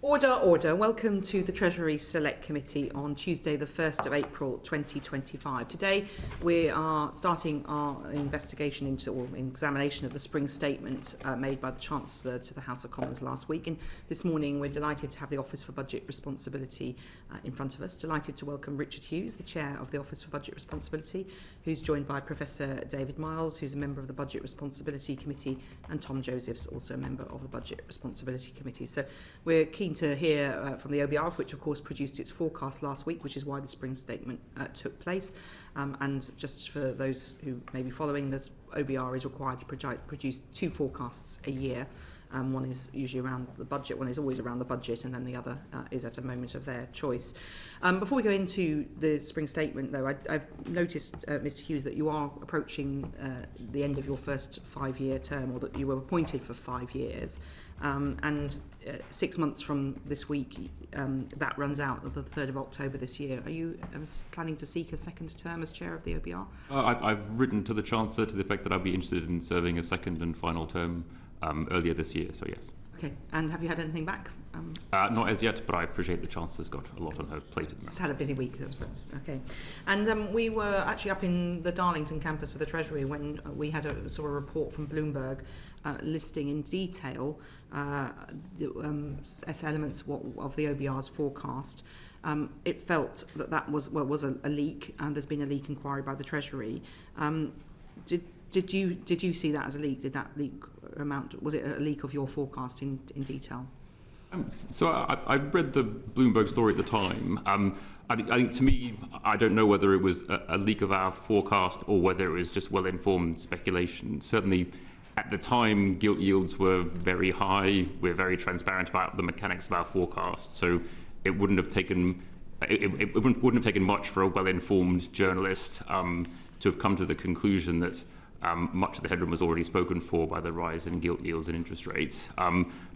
Order, order. Welcome to the Treasury Select Committee on Tuesday, the 1st of April 2025. Today we are starting our investigation into or examination of the spring statement made by the Chancellor to the House of Commons last week. And this morning we're delighted to have the Office for Budget Responsibility in front of us. Delighted to welcome Richard Hughes, the Chair of the Office for Budget Responsibility, who's joined by Professor David Miles, who's a member of the Budget Responsibility Committee, and Tom Josephs, also a member of the Budget Responsibility Committee. So we're keen to hear from the OBR, which of course produced its forecast last week, which is why the spring statement took place. And just for those who may be following, the OBR is required to produce two forecasts a year. One is usually around the budget, one is always around the budget, and then the other is at a moment of their choice. Before we go into the spring statement, though, I've noticed, Mr. Hughes, that you are approaching the end of your first 5-year term, or that you were appointed for 5 years. And 6 months from this week, that runs out of the 3rd of October this year. Are you planning to seek a second term as chair of the OBR? I've written to the Chancellor to the effect that I'd be interested in serving a second and final term earlier this year, so yes. Okay, and have you had anything back? Not as yet, but I appreciate the Chancellor's got a lot on her plate at the moment. It's had a busy week, okay. And we were actually up in the Darlington campus for the Treasury when we had saw a report from Bloomberg listing in detail elements of the OBR's forecast. It felt that was a leak, and there's been a leak inquiry by the Treasury. Did you see that as a leak? Did that leak was it a leak of your forecast in detail? So I read the Bloomberg story at the time. I think to me, I don't know whether it was a leak of our forecast or whether it was just well-informed speculation. Certainly, at the time, gilt yields were very high. We're very transparent about the mechanics of our forecast, so it wouldn't have taken much for a well-informed journalist to have come to the conclusion that much of the headroom was already spoken for by the rise in gilt yields and interest rates.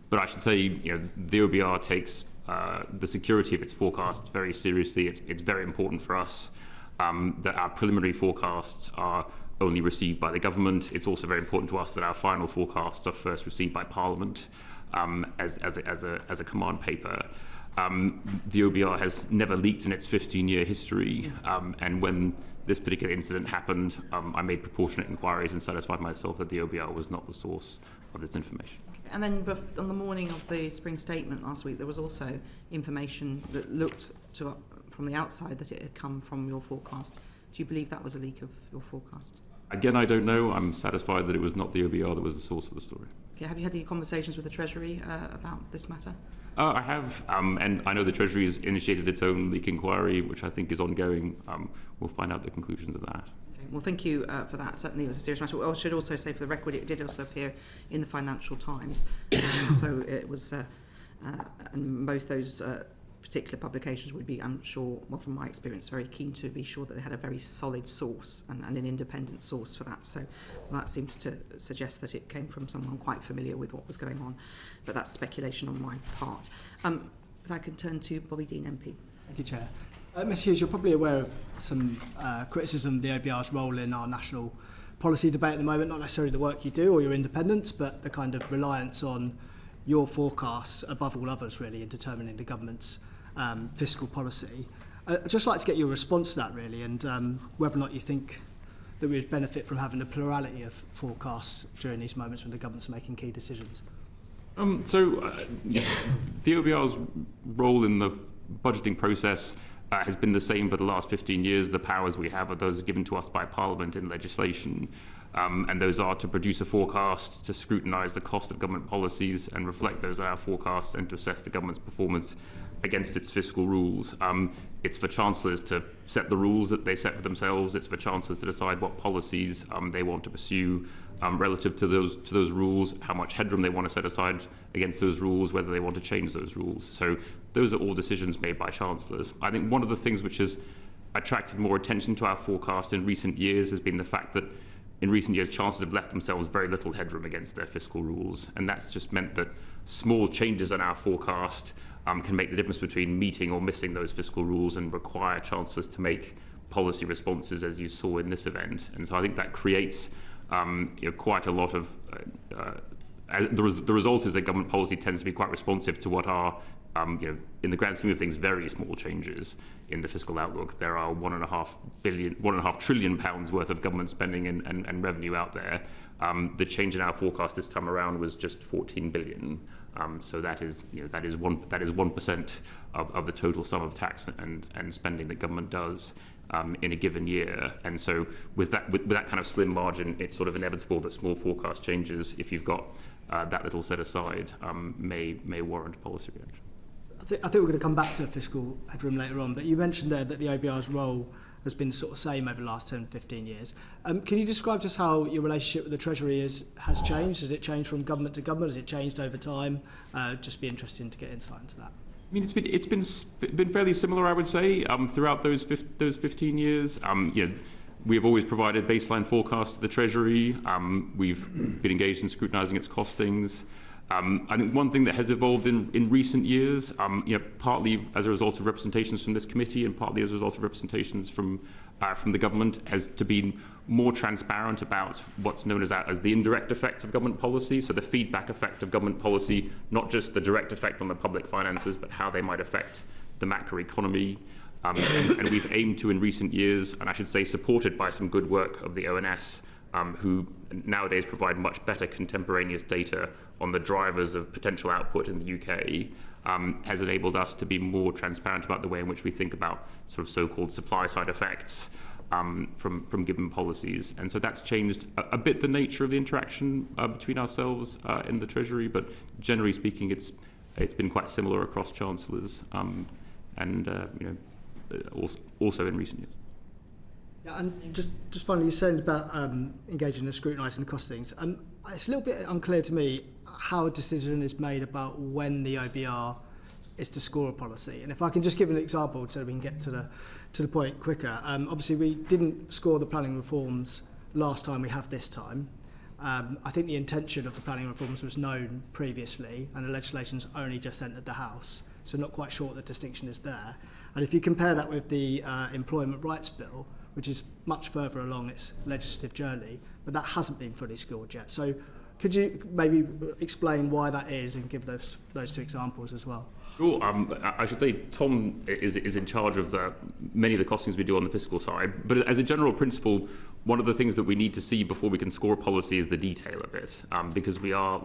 But I should say, the OBR takes the security of its forecasts very seriously. It's very important for us that our preliminary forecasts are only received by the government. It's also very important to us that our final forecasts are first received by Parliament as a command paper. The OBR has never leaked in its 15-year history, and when this particular incident happened, I made proportionate inquiries and satisfied myself that the OBR was not the source of this information. And then on the morning of the spring statement last week, there was also information that looked from the outside that it had come from your forecast. Do you believe that was a leak of your forecast? Again, I don't know. I'm satisfied that it was not the OBR that was the source of the story. Okay. Have you had any conversations with the Treasury about this matter? I have, and I know the Treasury has initiated its own leak inquiry, which I think is ongoing. We'll find out the conclusions of that. Okay. Well, thank you for that. Certainly it was a serious matter. I should also say, for the record, it did also appear in the Financial Times. So it was, and both those particular publications would be, I'm sure, well, from my experience, very keen to be sure that they had a very solid source and an independent source for that. So that seems to suggest that it came from someone quite familiar with what was going on. But that's speculation on my part. But I can turn to Bobby Dean MP. Thank you, Chair. Mr. Hughes, you're probably aware of some criticism of the OBR's role in our national policy debate at the moment, not necessarily the work you do or your independence, but the kind of reliance on your forecasts above all others, really, in determining the government's fiscal policy. I'd just like to get your response to that, really, and whether or not you think that we would benefit from having a plurality of forecasts during these moments when the government's making key decisions. The OBR's role in the budgeting process has been the same for the last 15 years. The powers we have are those given to us by Parliament in legislation, and those are to produce a forecast, to scrutinise the cost of government policies and reflect those in our forecasts, and to assess the government's performance against its fiscal rules. It's for chancellors to set the rules that they set for themselves. It's for chancellors to decide what policies they want to pursue relative to those rules, how much headroom they want to set aside against those rules, whether they want to change those rules. So those are all decisions made by chancellors. I think one of the things which has attracted more attention to our forecast in recent years has been the fact that in recent years, chancellors have left themselves very little headroom against their fiscal rules, and that's just meant that small changes in our forecast can make the difference between meeting or missing those fiscal rules and require chancellors to make policy responses, as you saw in this event. And so I think that creates quite a lot of the result is that government policy tends to be quite responsive to what are in the grand scheme of things, very small changes in the fiscal outlook. There are £1.5 trillion worth of government spending and revenue out there. The change in our forecast this time around was just 14 billion. So that is 1% of the total sum of tax and spending that government does in a given year. And so with that kind of slim margin, it's sort of inevitable that small forecast changes, if you've got that little set aside, may warrant policy reaction. I think we're going to come back to fiscal headroom later on, but you mentioned there that the OBR's role has been sort of same over the last 10, 15 years. Can you describe just how your relationship with the Treasury has changed? Has it changed from government to government? Has it changed over time? Just be interesting to get insight into that. I mean, it's been fairly similar, I would say, throughout those 15 years. We have always provided baseline forecasts to the Treasury. We've been engaged in scrutinising its costings. I think one thing that has evolved in recent years, partly as a result of representations from this committee and partly as a result of representations from the government, has to be more transparent about what's known as the indirect effects of government policy, so the feedback effect of government policy, not just the direct effect on the public finances, but how they might affect the macroeconomy. And we've aimed to, in recent years, and I should say supported by some good work of the ONS, who nowadays provide much better contemporaneous data on the drivers of potential output in the UK, has enabled us to be more transparent about the way in which we think about sort of so-called supply-side effects from given policies. And so that's changed a bit the nature of the interaction between ourselves and the Treasury, but generally speaking, it's been quite similar across chancellors, also in recent years. Yeah, and just finally, you're saying about engaging in scrutinising the costings. It's a little bit unclear to me how a decision is made about when the OBR is to score a policy. And if I can just give an example so we can get to the point quicker. Obviously, we didn't score the planning reforms last time, we have this time. I think the intention of the planning reforms was known previously, and the legislation's only just entered the House, so not quite sure what the distinction is there. And if you compare that with the Employment Rights Bill, which is much further along its legislative journey, but that hasn't been fully scored yet. So could you maybe explain why that is and give those two examples as well? Sure. I should say Tom is in charge of many of the costings we do on the fiscal side. But as a general principle, one of the things that we need to see before we can score a policy is the detail of it, because we are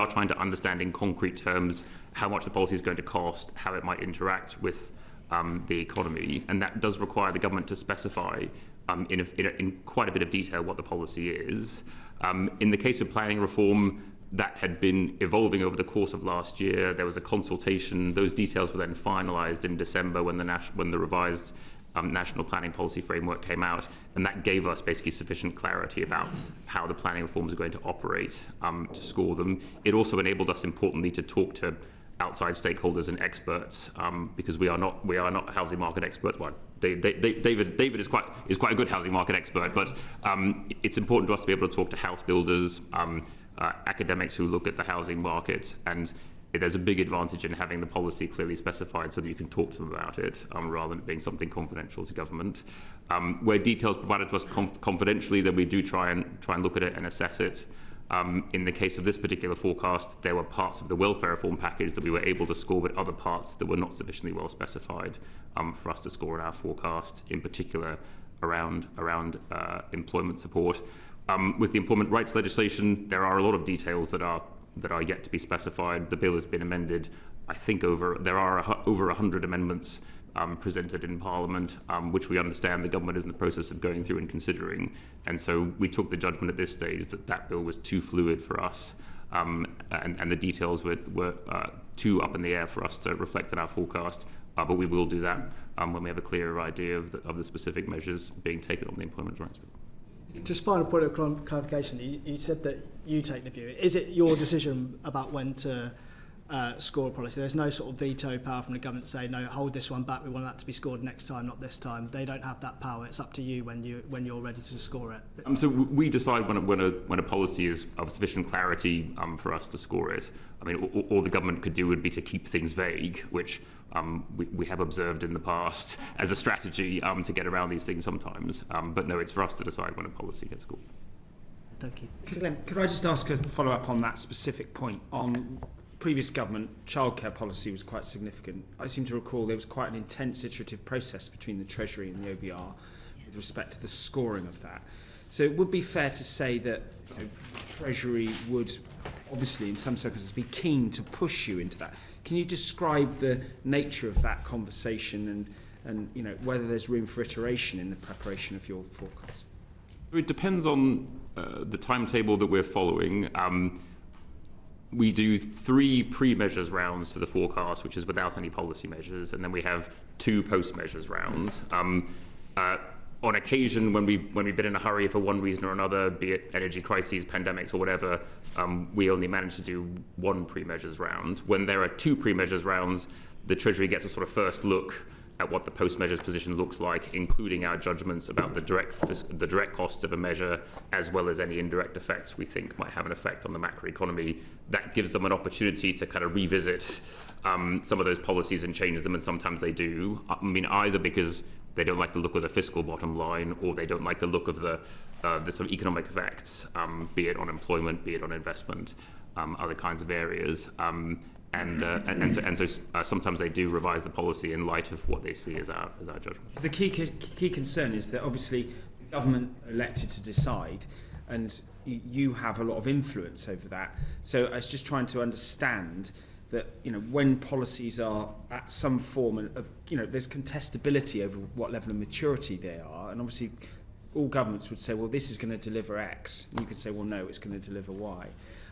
trying to understand in concrete terms how much the policy is going to cost, how it might interact with the economy, and that does require the government to specify in quite a bit of detail what the policy is. In the case of planning reform, that had been evolving over the course of last year. There was a consultation. Those details were then finalised in December when the revised National Planning Policy Framework came out, and that gave us basically sufficient clarity about how the planning reforms are going to operate to score them. It also enabled us, importantly, to talk to outside stakeholders and experts, because we are not housing market experts. Well, David is quite a good housing market expert, but it's important to us to be able to talk to house builders, academics who look at the housing market, and there's a big advantage in having the policy clearly specified so that you can talk to them about it, rather than it being something confidential to government. Where details provided to us confidentially, then we do try and look at it and assess it. In the case of this particular forecast, there were parts of the welfare reform package that we were able to score, but other parts that were not sufficiently well specified for us to score in our forecast, in particular around employment support. With the employment rights legislation, there are a lot of details that are yet to be specified. The bill has been amended. I think there are over 100 amendments presented in Parliament, which we understand the government is in the process of going through and considering. And so we took the judgment at this stage that bill was too fluid for us, and the details were too up in the air for us to reflect in our forecast. But we will do that when we have a clearer idea of the specific measures being taken on the employment rights bill. Just final point of clarification, you said that you take the view. Is it your decision about when to score a policy? There's no sort of veto power from the government to say, no, hold this one back, we want that to be scored next time, not this time. They don't have that power. It's up to you when you're ready to score it. So we decide when a policy is of sufficient clarity for us to score it. I mean, all the government could do would be to keep things vague, which we have observed in the past as a strategy to get around these things sometimes. But no, it's for us to decide when a policy gets scored. Thank you. So Glenn. Could I just ask a follow-up on that specific point on previous government, childcare policy was quite significant. I seem to recall there was quite an intense iterative process between the Treasury and the OBR with respect to the scoring of that. So it would be fair to say that Treasury would obviously in some circumstances be keen to push you into that. Can you describe the nature of that conversation and whether there's room for iteration in the preparation of your forecast? So it depends on the timetable that we're following. We do 3 pre-measures rounds to the forecast, which is without any policy measures, and then we have 2 post-measures rounds. On occasion, when we've been in a hurry for one reason or another, be it energy crises, pandemics, or whatever, we only manage to do 1 pre-measures round. When there are 2 pre-measures rounds, the Treasury gets a sort of first look at what the post-measures position looks like, including our judgments about the direct costs of a measure, as well as any indirect effects we think might have an effect on the macroeconomy. That gives them an opportunity to kind of revisit some of those policies and change them, and sometimes they do. I mean, either because they don't like the look of the fiscal bottom line, or they don't like the look of the sort of economic effects, be it on employment, be it on investment, other kinds of areas. So sometimes they do revise the policy in light of what they see as our judgment. The key concern is that obviously the government elected to decide, and you have a lot of influence over that. So I was just trying to understand that when policies are at some form of there's contestability over what level of maturity they are, and obviously all governments would say, well, this is going to deliver X, and you could say, well, no, it's going to deliver Y.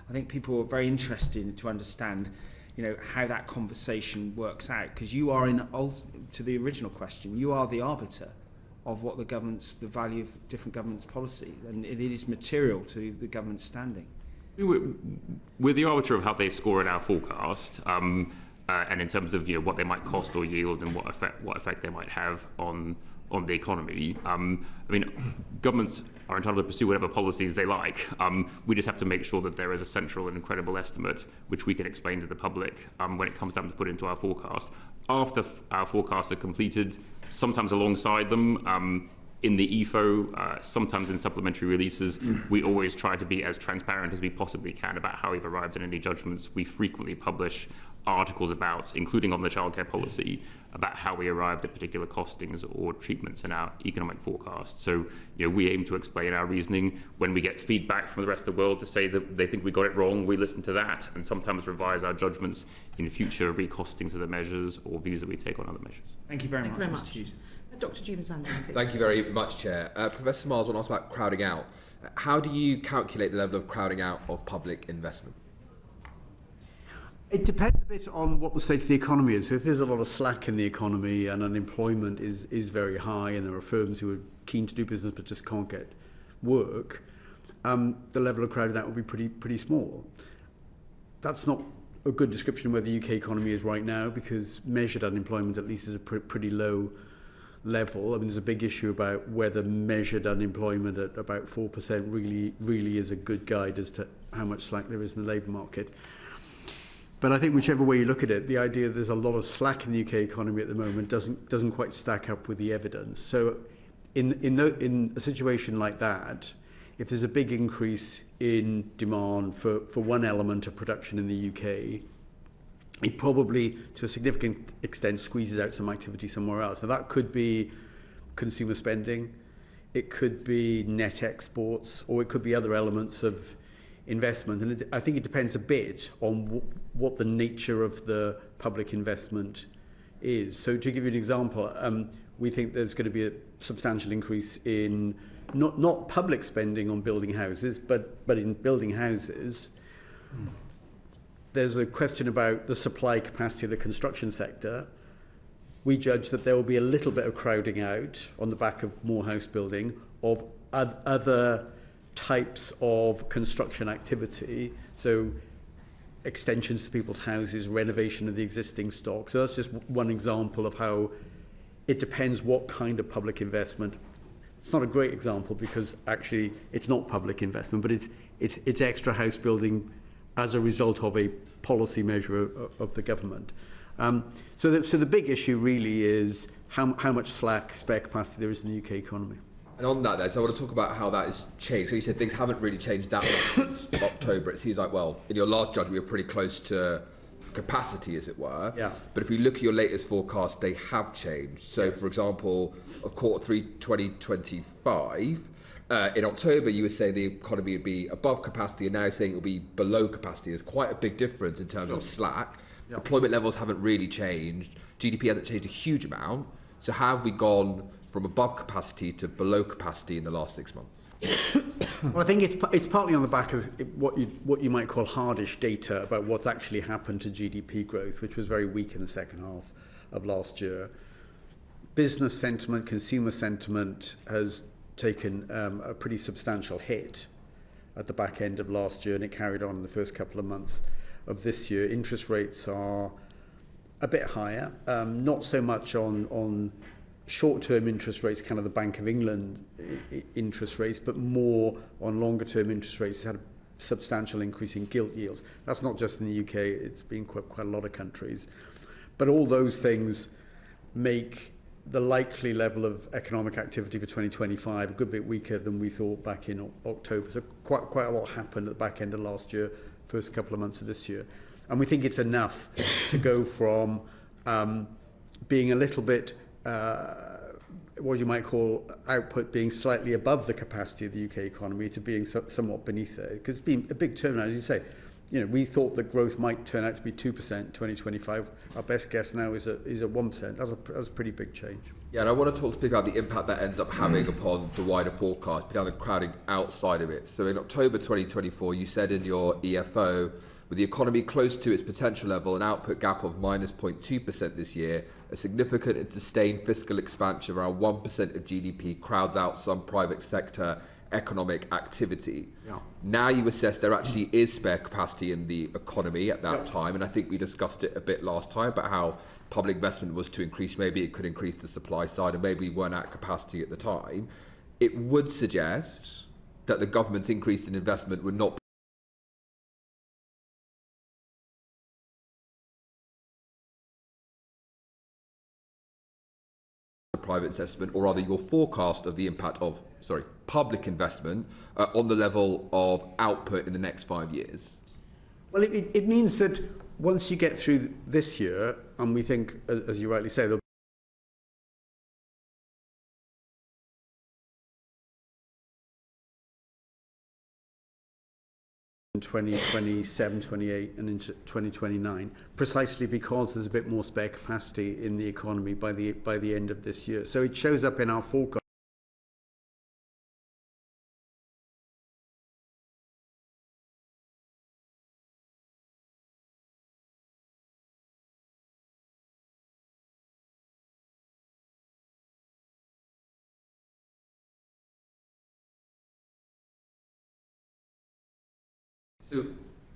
I think people are very interested to understand how that conversation works out, because you are to the original question, you are the arbiter of what the value of different governments' policy, and it is material to the government's standing. We're the arbiter of how they score in our forecast, and in terms of what they might cost or yield and what effect they might have on the economy. I mean, governments are entitled to pursue whatever policies they like. We just have to make sure that there is a central and credible estimate which we can explain to the public when it comes time to put into our forecast. After our forecasts are completed, sometimes alongside them, in the EFO, sometimes in supplementary releases, we always try to be as transparent as we possibly can about how we've arrived at any judgments. We frequently publish articles about, including on the childcare policy, about how we arrived at particular costings or treatments in our economic forecast. So, we aim to explain our reasoning. When we get feedback from the rest of the world to say that they think we got it wrong, we listen to that and sometimes revise our judgments in future recostings of the measures or views that we take on other measures. Thank you very much, Mr. Hughes. Dr. Juvin-Sandon. Thank you very much, Chair. Professor Miles, I want to ask about crowding out. How do you calculate the level of crowding out of public investment? It depends a bit on what the state of the economy is. So if there's a lot of slack in the economy and unemployment is very high and there are firms who are keen to do business but just can't get work, the level of crowding out will be pretty small. That's not a good description of where the UK economy is right now, because measured unemployment at least is a pretty low level. I mean, there's a big issue about whether measured unemployment at about 4% really is a good guide as to how much slack there is in the labour market. But I think whichever way you look at it, the idea that there's a lot of slack in the UK economy at the moment doesn't quite stack up with the evidence. So in a situation like that, if there's a big increase in demand for one element of production in the UK, it probably, to a significant extent, squeezes out some activity somewhere else. Now, that could be consumer spending, it could be net exports, or it could be other elements of investment. And I think it depends a bit on what the nature of the public investment is. So to give you an example, we think there's going to be a substantial increase in not public spending on building houses, but in building houses. There's a question about the supply capacity of the construction sector. We judge that there will be a little bit of crowding out on the back of more house building of other types of construction activity. So extensions to people's houses, renovation of the existing stock. So that's just one example of how it depends what kind of public investment. It's not a great example because actually it's not public investment, but it's extra house building as a result of a policy measure of the government. So the big issue really is how much slack spare capacity there is in the UK economy. And on that then, so I want to talk about how that has changed. So you said things haven't really changed that much since October. It seems like, well, in your last judgment, we were pretty close to capacity, as it were. Yeah. But if we look at your latest forecast, they have changed. So, for example, of Q3 2025, in October, you were saying the economy would be above capacity, and now you're saying it will be below capacity. There's quite a big difference in terms of slack. Yep. Employment levels haven't really changed. GDP hasn't changed a huge amount. So how have we gone from above capacity to below capacity in the last 6 months? Well, I think it's partly on the back of what you might call hardish data about what's actually happened to GDP growth, which was very weak in the second half of last year. Business sentiment, consumer sentiment has taken a pretty substantial hit at the back end of last year, and it carried on in the first couple of months of this year. Interest rates are a bit higher, not so much on short-term interest rates, kind of the Bank of England interest rates, but more on longer-term interest rates. It's had a substantial increase in gilt yields. That's not just in the UK, it's been quite a lot of countries. But all those things make the likely level of economic activity for 2025 a good bit weaker than we thought back in October. So quite a lot happened at the back end of last year, first couple of months of this year. And we think it's enough to go from being a little bit, what you might call output being slightly above the capacity of the UK economy to being somewhat beneath it. Because it's been a big turnaround, as you say. You know, we thought the growth might turn out to be 2% in 2025. Our best guess now is a 1%. That's a pretty big change. Yeah, and I want to talk to people about the impact that ends up having upon the wider forecast, beyond the crowding outside of it. So in October 2024, you said in your EFO, with the economy close to its potential level, an output gap of minus 0.2% this year, a significant and sustained fiscal expansion of around 1% of GDP crowds out some private sector economic activity. Yeah. Now you assess there actually is spare capacity in the economy at that time, and I think we discussed it a bit last time about how public investment was to increase. Maybe it could increase the supply side, and maybe we weren't at capacity at the time. It would suggest that the government's increase in investment would not private assessment, or rather your forecast of the impact of public investment on the level of output in the next 5 years? Well, it means that once you get through this year, and we think, as you rightly say, there'll 2027, 28 and into 2029, precisely because there's a bit more spare capacity in the economy by the end of this year. So it shows up in our forecast. So,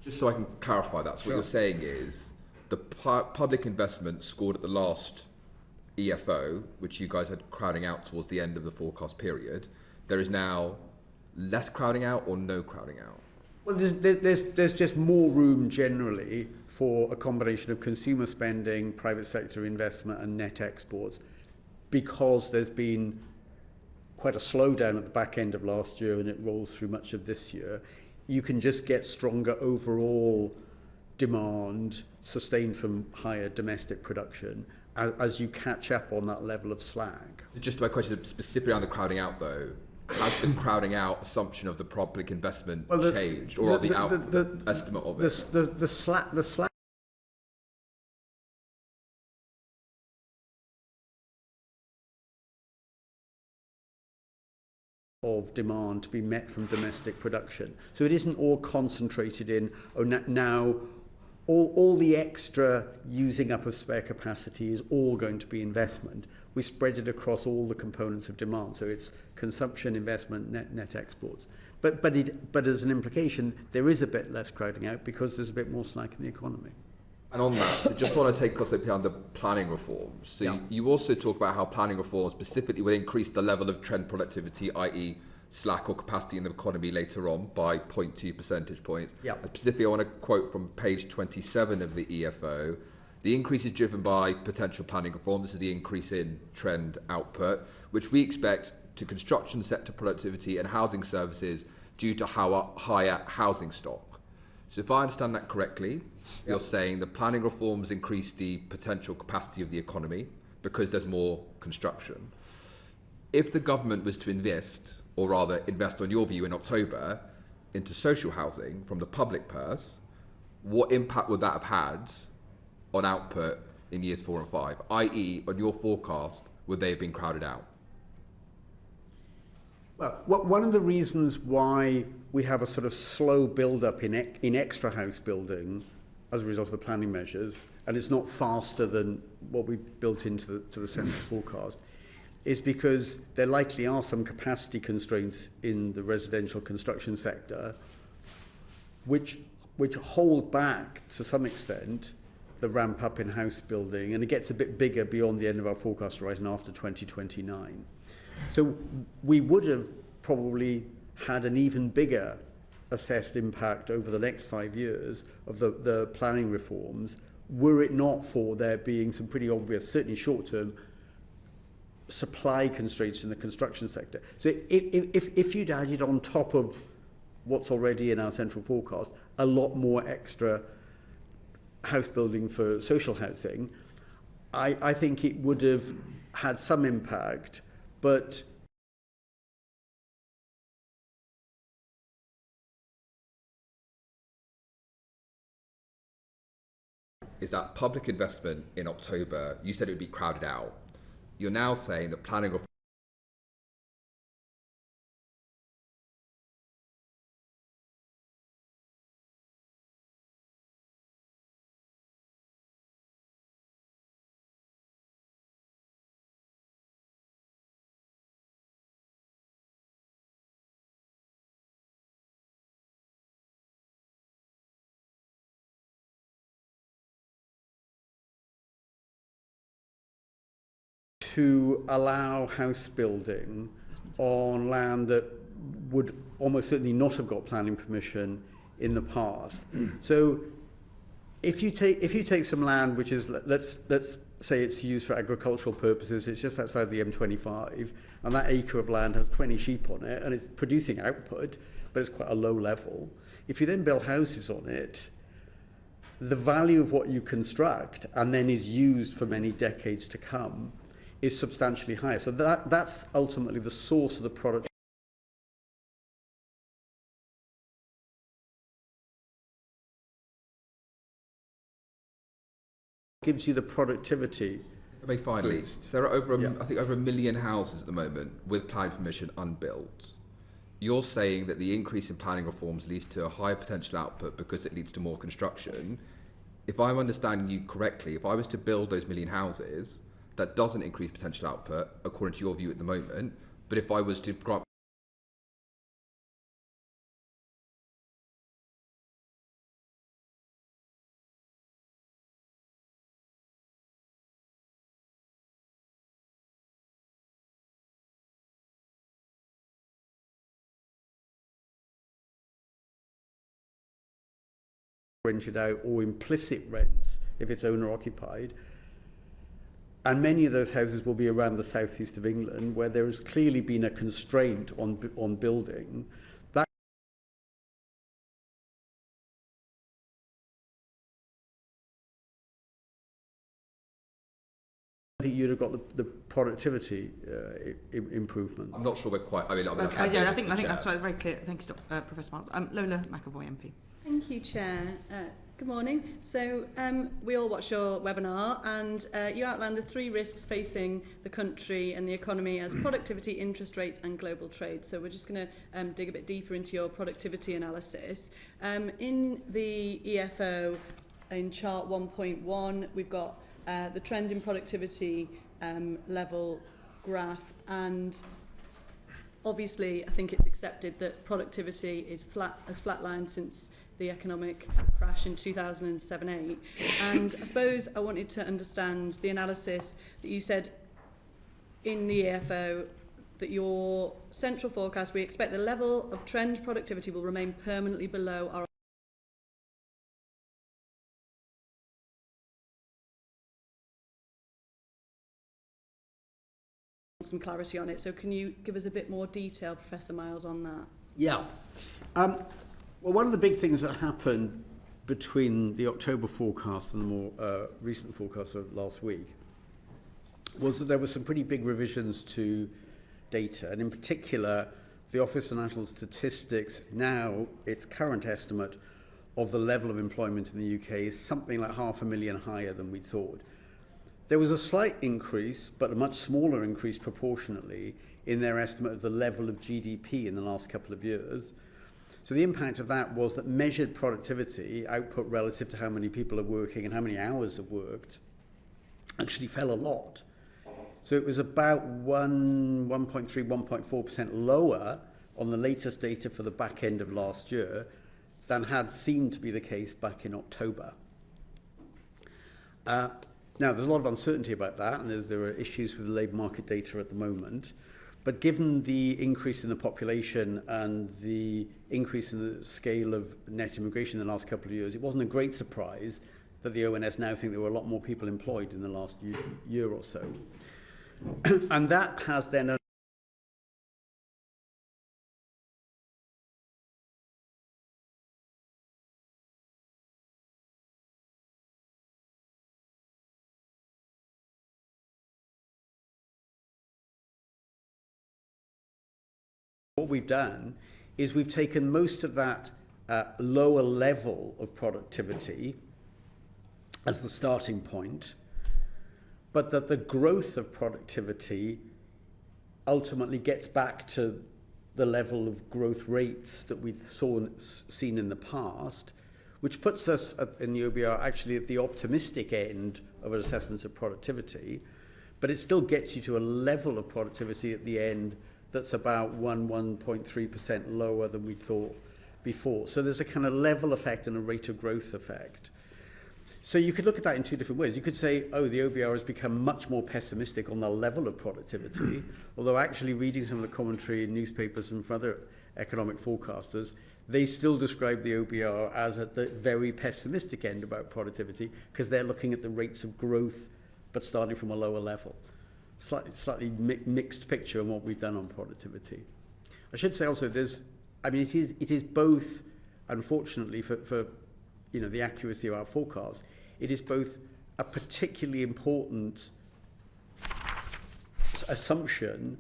just so I can clarify that, so what you're saying is the public investment scored at the last EFO, which you guys had crowding out towards the end of the forecast period, there is now less crowding out or no crowding out? Well, there's just more room generally for a combination of consumer spending, private sector investment and net exports, because there's been quite a slowdown at the back end of last year and it rolls through much of this year. You can just get stronger overall demand sustained from higher domestic production as you catch up on that level of slack. So just my question specifically on the crowding out though, has the crowding out assumption of the public investment changed, or the output estimate of it? The slack of demand to be met from domestic production. So it isn't all concentrated in, now all the extra using up of spare capacity is all going to be investment. We spread it across all the components of demand. So it's consumption, investment, net exports. But as an implication, there is a bit less crowding out because there's a bit more slack in the economy. And on that, so just want to take us on the planning reforms. So you also talk about how planning reforms specifically will increase the level of trend productivity, i.e. slack or capacity in the economy later on by 0.2 percentage points. Yeah. Specifically, I want to quote from page 27 of the EFO. The increase is driven by potential planning reform. This is the increase in trend output, which we expect to construction sector productivity and housing services due to higher housing stock. So if I understand that correctly, you're saying the planning reforms increase the potential capacity of the economy because there's more construction. If the government was to invest, or rather invest on your view in October, into social housing from the public purse, what impact would that have had on output in years 4 and 5? I.e., on your forecast, would they have been crowded out? Well, one of the reasons why we have a sort of slow build-up in extra house building as a result of the planning measures, and it's not faster than what we built into the central forecast, is because there likely are some capacity constraints in the residential construction sector which hold back, to some extent, the ramp up in house building, and it gets a bit bigger beyond the end of our forecast horizon after 2029. So we would have probably had an even bigger assessed impact over the next 5 years of the planning reforms, were it not for there being some pretty obvious, certainly short-term, supply constraints in the construction sector. So if you'd added on top of what's already in our central forecast a lot more extra house building for social housing, I think it would have had some impact, but is that public investment in October, you said it would be crowded out. You're now saying that planning reform to allow house building on land that would almost certainly not have got planning permission in the past. So if you take some land which is, let's say it's used for agricultural purposes, it's just outside the M25, and that acre of land has 20 sheep on it and it's producing output, but it's quite a low level. If you then build houses on it, the value of what you construct and then is used for many decades to come is substantially higher. So that's ultimately the source of the product. Gives you the productivity. finally, boost. there are over, I think, over 1 million houses at the moment with planning permission unbuilt. You're saying that the increase in planning reforms leads to a higher potential output because it leads to more construction. If I'm understanding you correctly, if I was to build those 1 million houses, that doesn't increase potential output, according to your view at the moment. But if I was to grant rented out or implicit rents if it's owner occupied. And many of those houses will be around the southeast of England, where there has clearly been a constraint on building. That I think you'd have got the productivity improvements. I'm not sure we're quite. I mean, yeah, I think that's very clear. Thank you, Professor Miles. Lola McAvoy MP. Thank you, Chair. Good morning. So we all watched your webinar, and you outlined the 3 risks facing the country and the economy as productivity, interest rates and global trade. So we're just going to dig a bit deeper into your productivity analysis. In the EFO, in chart 1.1, we've got the trend in productivity level graph, and obviously I think it's accepted that productivity is flatlined since the economic crash in 2007-8. And I suppose I wanted to understand the analysis that you said in the EFO, that your central forecast, we expect the level of trend productivity will remain permanently below our some clarity on it. So can you give us a bit more detail, Professor Miles, on that? Yeah. Well, one of the big things that happened between the October forecast and the more recent forecast of last week was that there were some pretty big revisions to data, and in particular, the Office for National Statistics, now its current estimate of the level of employment in the UK is something like 500,000 higher than we thought. There was a slight increase, but a much smaller increase proportionately in their estimate of the level of GDP in the last couple of years. So the impact of that was that measured productivity, output relative to how many people are working and how many hours are worked, actually fell a lot. So it was about 1.3, 1.4% lower on the latest data for the back end of last year than had seemed to be the case back in October. Now, there's a lot of uncertainty about that, and there are issues with the labour market data at the moment. But given the increase in the population and the increase in the scale of net immigration in the last couple of years, it wasn't a great surprise that the ONS now think there were a lot more people employed in the last year or so. And that has then what we've done is we've taken most of that lower level of productivity as the starting point, but that the growth of productivity ultimately gets back to the level of growth rates that we've seen in the past, which puts us in the OBR actually at the optimistic end of an assessment of productivity, but it still gets you to a level of productivity at the end that's about 1.3% lower than we thought before. So there's a kind of level effect and a rate of growth effect. So you could look at that in two different ways. You could say, oh, the OBR has become much more pessimistic on the level of productivity, although actually reading some of the commentary in newspapers and from other economic forecasters, they still describe the OBR as at the very pessimistic end about productivity because they're looking at the rates of growth but starting from a lower level. Slightly mixed picture on what we've done on productivity. I should say also it is both, unfortunately for the accuracy of our forecast, it is both a particularly important assumption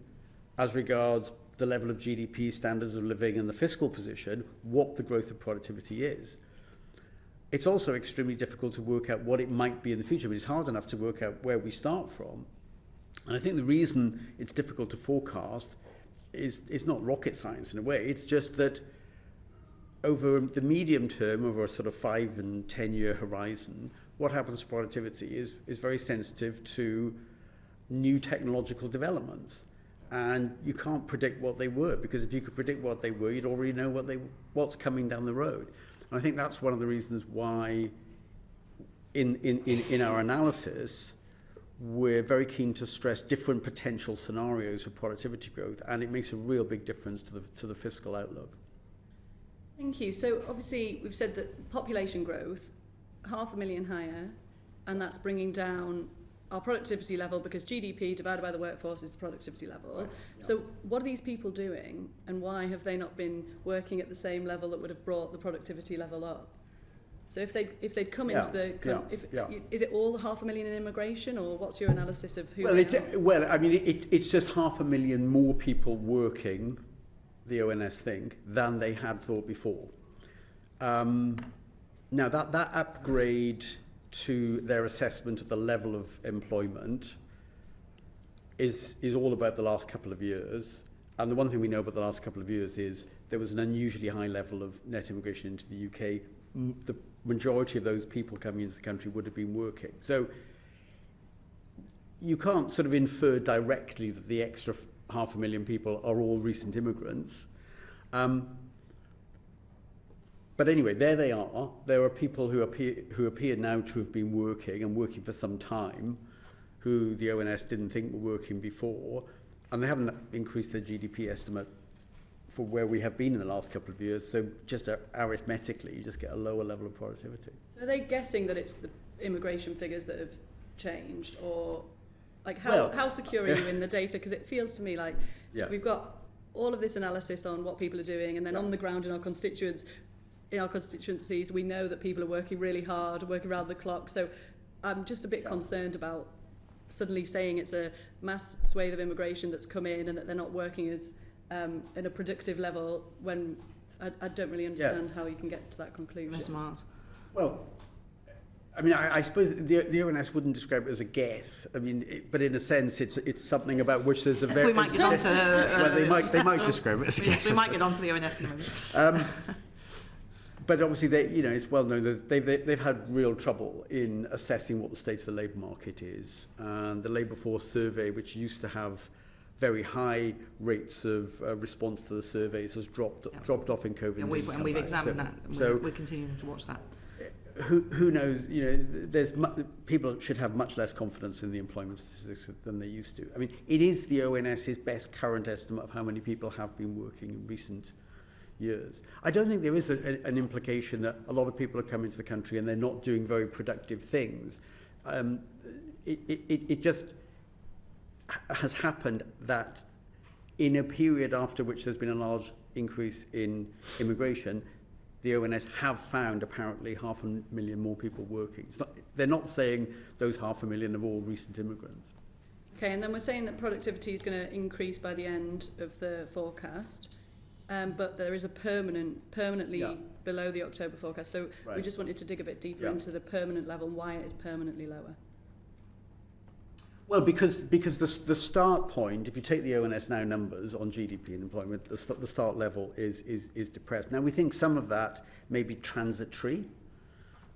as regards the level of GDP, standards of living and the fiscal position, what the growth of productivity is. It's also extremely difficult to work out what it might be in the future, but it's hard enough to work out where we start from. And I think the reason it's difficult to forecast is it's not rocket science in a way. It's just that over the medium term, over a sort of 5 and 10 year horizon, what happens to productivity is very sensitive to new technological developments. And you can't predict what they were, because if you could predict what they were, you'd already know what's coming down the road. And I think that's one of the reasons why in our analysis, we're very keen to stress different potential scenarios for productivity growth, and it makes a real big difference to the fiscal outlook. Thank you. So obviously we've said that population growth, 500,000 higher, and that's bringing down our productivity level because GDP divided by the workforce is the productivity level. Right. Yeah. So what are these people doing, and why have they not been working at the same level that would have brought the productivity level up? So if they'd come into is it all 500,000 in immigration, or what's your analysis of who? It's just 500,000 more people working, the ONS think, than they had thought before. Now that upgrade to their assessment of the level of employment is all about the last couple of years. And the one thing we know about the last couple of years is there was an unusually high level of net immigration into the UK. The majority of those people coming into the country would have been working. So you can't sort of infer directly that the extra 500,000 people are all recent immigrants. But anyway, there they are. There are people who appear now to have been working and working for some time, who the ONS didn't think were working before, and they haven't increased their GDP estimate for where we have been in the last couple of years. So just arithmetically, you just get a lower level of productivity. So are they guessing that it's the immigration figures that have changed, or like how secure are you in the data? Because it feels to me like we've got all of this analysis on what people are doing, and then on the ground in our constituents, in our constituencies, we know that people are working really hard, working around the clock. So I'm just a bit concerned about suddenly saying it's a mass swathe of immigration that's come in and that they're not working as in a productive level when I don't really understand how you can get to that conclusion. Ms. Miles. Well, I mean, I suppose the ONS wouldn't describe it as a guess. I mean, but in a sense, it's something about which there's a very... We might get on to... well, they might describe it as a guess. We might get on to the ONS in a minute. But obviously, it's well known that they've had real trouble in assessing what the state of the labour market is. And the Labour Force Survey, which used to have very high rates of response to the surveys, has dropped off in COVID. And we've examined that. So we're continuing to watch that. Who knows? People should have much less confidence in the employment statistics than they used to. I mean, it is the ONS's best current estimate of how many people have been working in recent years. I don't think there is an implication that a lot of people are coming to the country and they're not doing very productive things. It just has happened that in a period after which there's been a large increase in immigration, the ONS have found apparently 500,000 more people working. They're not saying those 500,000 are all recent immigrants. Okay, and then we're saying that productivity is going to increase by the end of the forecast, but there is a permanently below the October forecast. So we just wanted to dig a bit deeper into the permanent level and why it is permanently lower. Well, because the start point, if you take the ONS now numbers on GDP and employment, the start level is depressed. Now, we think some of that may be transitory,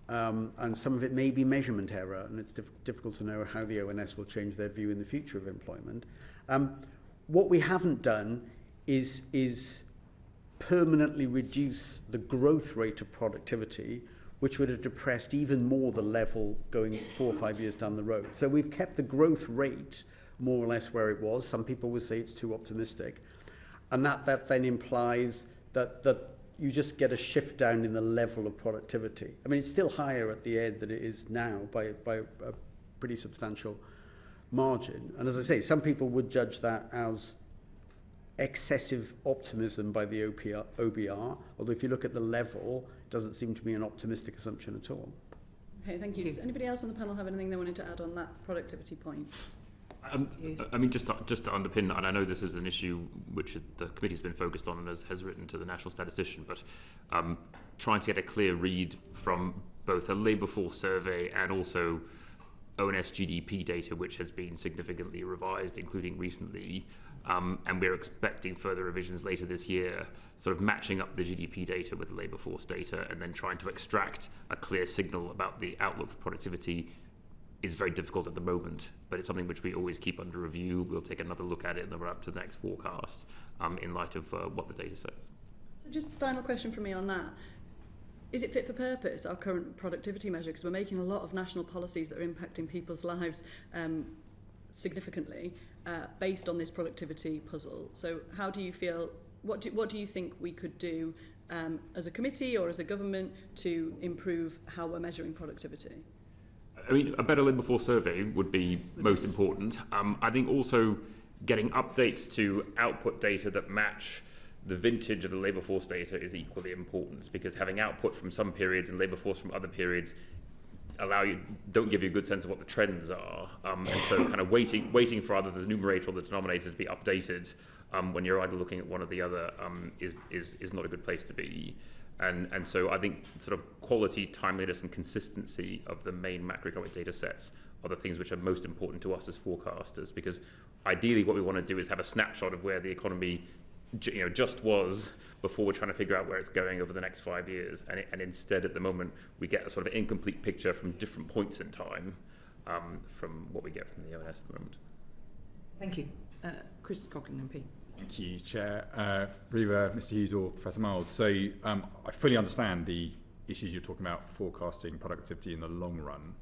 and some of it may be measurement error, and it's difficult to know how the ONS will change their view in the future of employment. What we haven't done is permanently reduce the growth rate of productivity, which would have depressed even more the level going 4 or 5 years down the road. So we've kept the growth rate more or less where it was. Some people would say it's too optimistic. And that then implies that you just get a shift down in the level of productivity. I mean, it's still higher at the end than it is now by a pretty substantial margin. And as I say, some people would judge that as excessive optimism by the OBR, although if you look at the level, it doesn't seem to be an optimistic assumption at all. Okay, thank you. Does anybody else on the panel have anything they wanted to add on that productivity point? I mean, just to underpin, and I know this is an issue which the committee's been focused on and has written to the national statistician, but trying to get a clear read from both a labour force survey and also ONS GDP data, which has been significantly revised, including recently, and we're expecting further revisions later this year, sort of matching up the GDP data with the labour force data and then trying to extract a clear signal about the outlook for productivity is very difficult at the moment, but it's something which we always keep under review. We'll take another look at it in the run-up to the next forecast in light of what the data says. So just final question from me on that. Is it fit for purpose, our current productivity measure? Because we're making a lot of national policies that are impacting people's lives significantly based on this productivity puzzle. So how do you feel, what do you think we could do as a committee or as a government to improve how we're measuring productivity? I mean, a better labour force survey would be most important. I think also getting updates to output data that match the vintage of the labour force data is equally important, because having output from some periods and labour force from other periods don't give you a good sense of what the trends are. And so kind of waiting for either the numerator or the denominator to be updated when you're either looking at one or the other is not a good place to be. And so I think sort of quality, timeliness and consistency of the main macroeconomic data sets are the things which are most important to us as forecasters, because ideally what we want to do is have a snapshot of where the economy just was before we're trying to figure out where it's going over the next 5 years. And instead at the moment we get a sort of incomplete picture from different points in time from what we get from the ONS at the moment. Thank you. Chris Coughlin, MP. Thank you, Chair. Either Mr. Hughes or Professor Miles. So I fully understand the issues you're talking about forecasting productivity in the long run,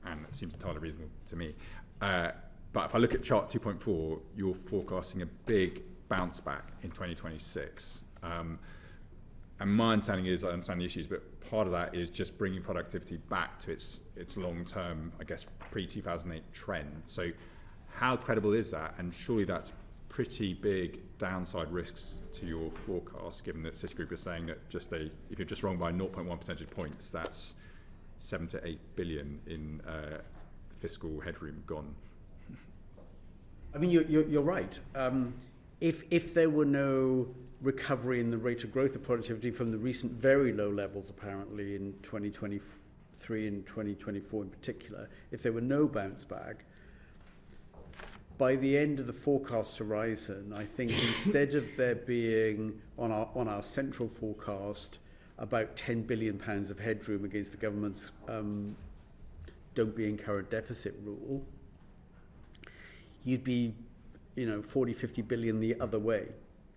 and it seems entirely reasonable to me. But if I look at chart 2.4, you're forecasting a big bounce back in 2026. And my understanding is, I understand the issues, but part of that is just bringing productivity back to its long-term, I guess, pre-2008 trend. So how credible is that? And surely that's pretty big downside risks to your forecast, given that Citigroup is saying that if you're just wrong by 0.1 percentage points, that's 7 to 8 billion in fiscal headroom gone. I mean, you're right. If there were no recovery in the rate of growth of productivity from the recent very low levels, apparently in 2023 and 2024 in particular, if there were no bounce back, by the end of the forecast horizon, I think instead of there being on our central forecast about £10 billion of headroom against the government's don't be incurred deficit rule, you'd be 40, 50 billion the other way.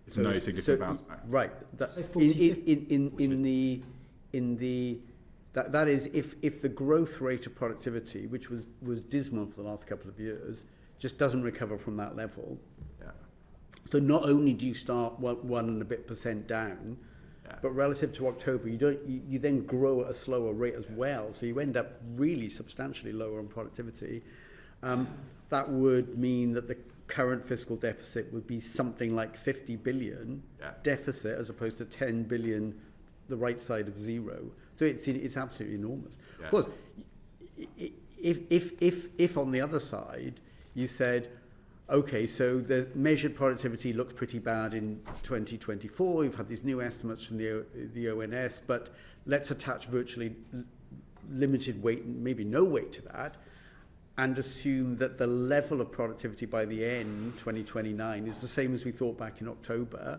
It's no significant bounce back. Right. That is if the growth rate of productivity, which was dismal for the last couple of years, just doesn't recover from that level. Yeah. So not only do you start 1 and a bit % down, but relative to October, you then grow at a slower rate as well. So you end up really substantially lower on productivity. That would mean that the current fiscal deficit would be something like 50 billion deficit as opposed to 10 billion, the right side of zero. So it's absolutely enormous. Yeah. Of course, if on the other side you said, okay, so the measured productivity looked pretty bad in 2024. We've had these new estimates from the ONS, but let's attach virtually limited weight, maybe no weight to that, and assume that the level of productivity by the end, 2029, is the same as we thought back in October.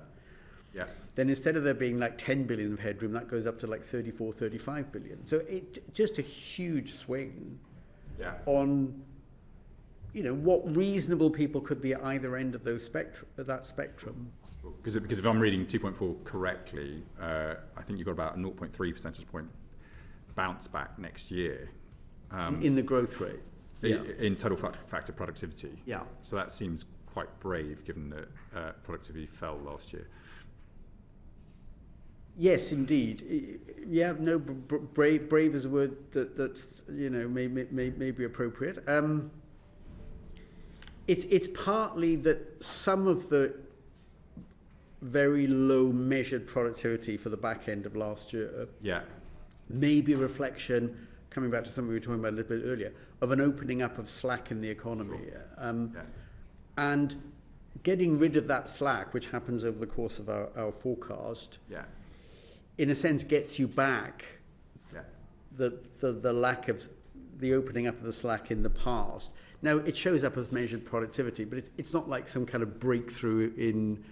Yeah. Then instead of there being like 10 billion of headroom, that goes up to like 34, 35 billion. So it just a huge swing on what reasonable people could be at either end of that spectrum. Because if I'm reading 2.4 correctly, I think you've got about a 0.3 percentage point bounce back next year. In the growth rate. In total factor productivity. Yeah. So that seems quite brave, given that productivity fell last year. Yes, indeed. Yeah, no, brave is a word that's may be appropriate. It's partly that some of the very low measured productivity for the back end of last year may be a reflection, coming back to something we were talking about a little bit earlier, of an opening up of slack in the economy. And getting rid of that slack, which happens over the course of our forecast, in a sense gets you back the lack of the opening up of the slack in the past. Now, it shows up as measured productivity, but it's not like some kind of breakthrough in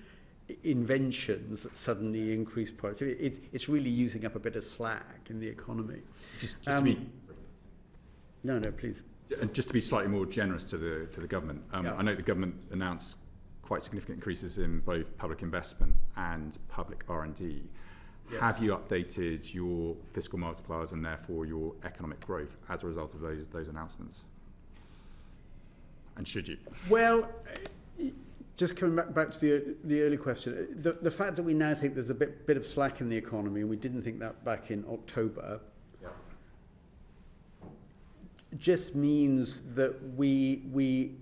inventions that suddenly increase productivity. It's really using up a bit of slack in the economy. Just to be... No, please. And just to be slightly more generous to the government, I know the government announced quite significant increases in both public investment and public R&D. Yes. Have you updated your fiscal multipliers and therefore your economic growth as a result of those announcements? And should you? Well, just coming back to the early question, the fact that we now think there's a bit of slack in the economy, and we didn't think that back in October, just means that we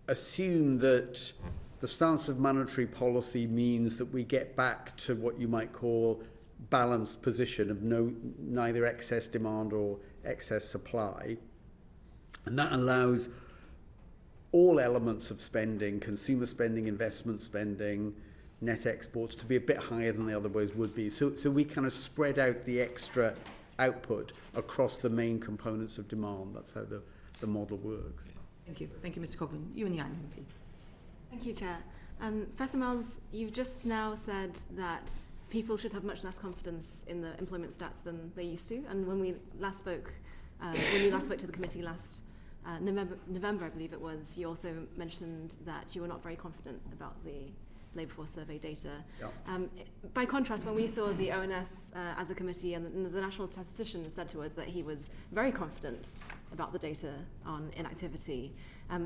assume that the stance of monetary policy means that we get back to what you might call balanced position of neither excess demand or excess supply. And that allows all elements of spending, consumer spending, investment spending, net exports, to be a bit higher than they otherwise would be. So we kind of spread out the extra output across the main components of demand. That's how the model works. Thank you. Thank you, Mr. Coghlan. You and Yang, please. Thank you, Chair. Professor Miles, you've just now said that people should have much less confidence in the employment stats than they used to. And when we last spoke to the committee last November, I believe it was, you also mentioned that you were not very confident about the labour force survey data. By contrast, when we saw the ONS as a committee, and the national statistician said to us that he was very confident about the data on inactivity.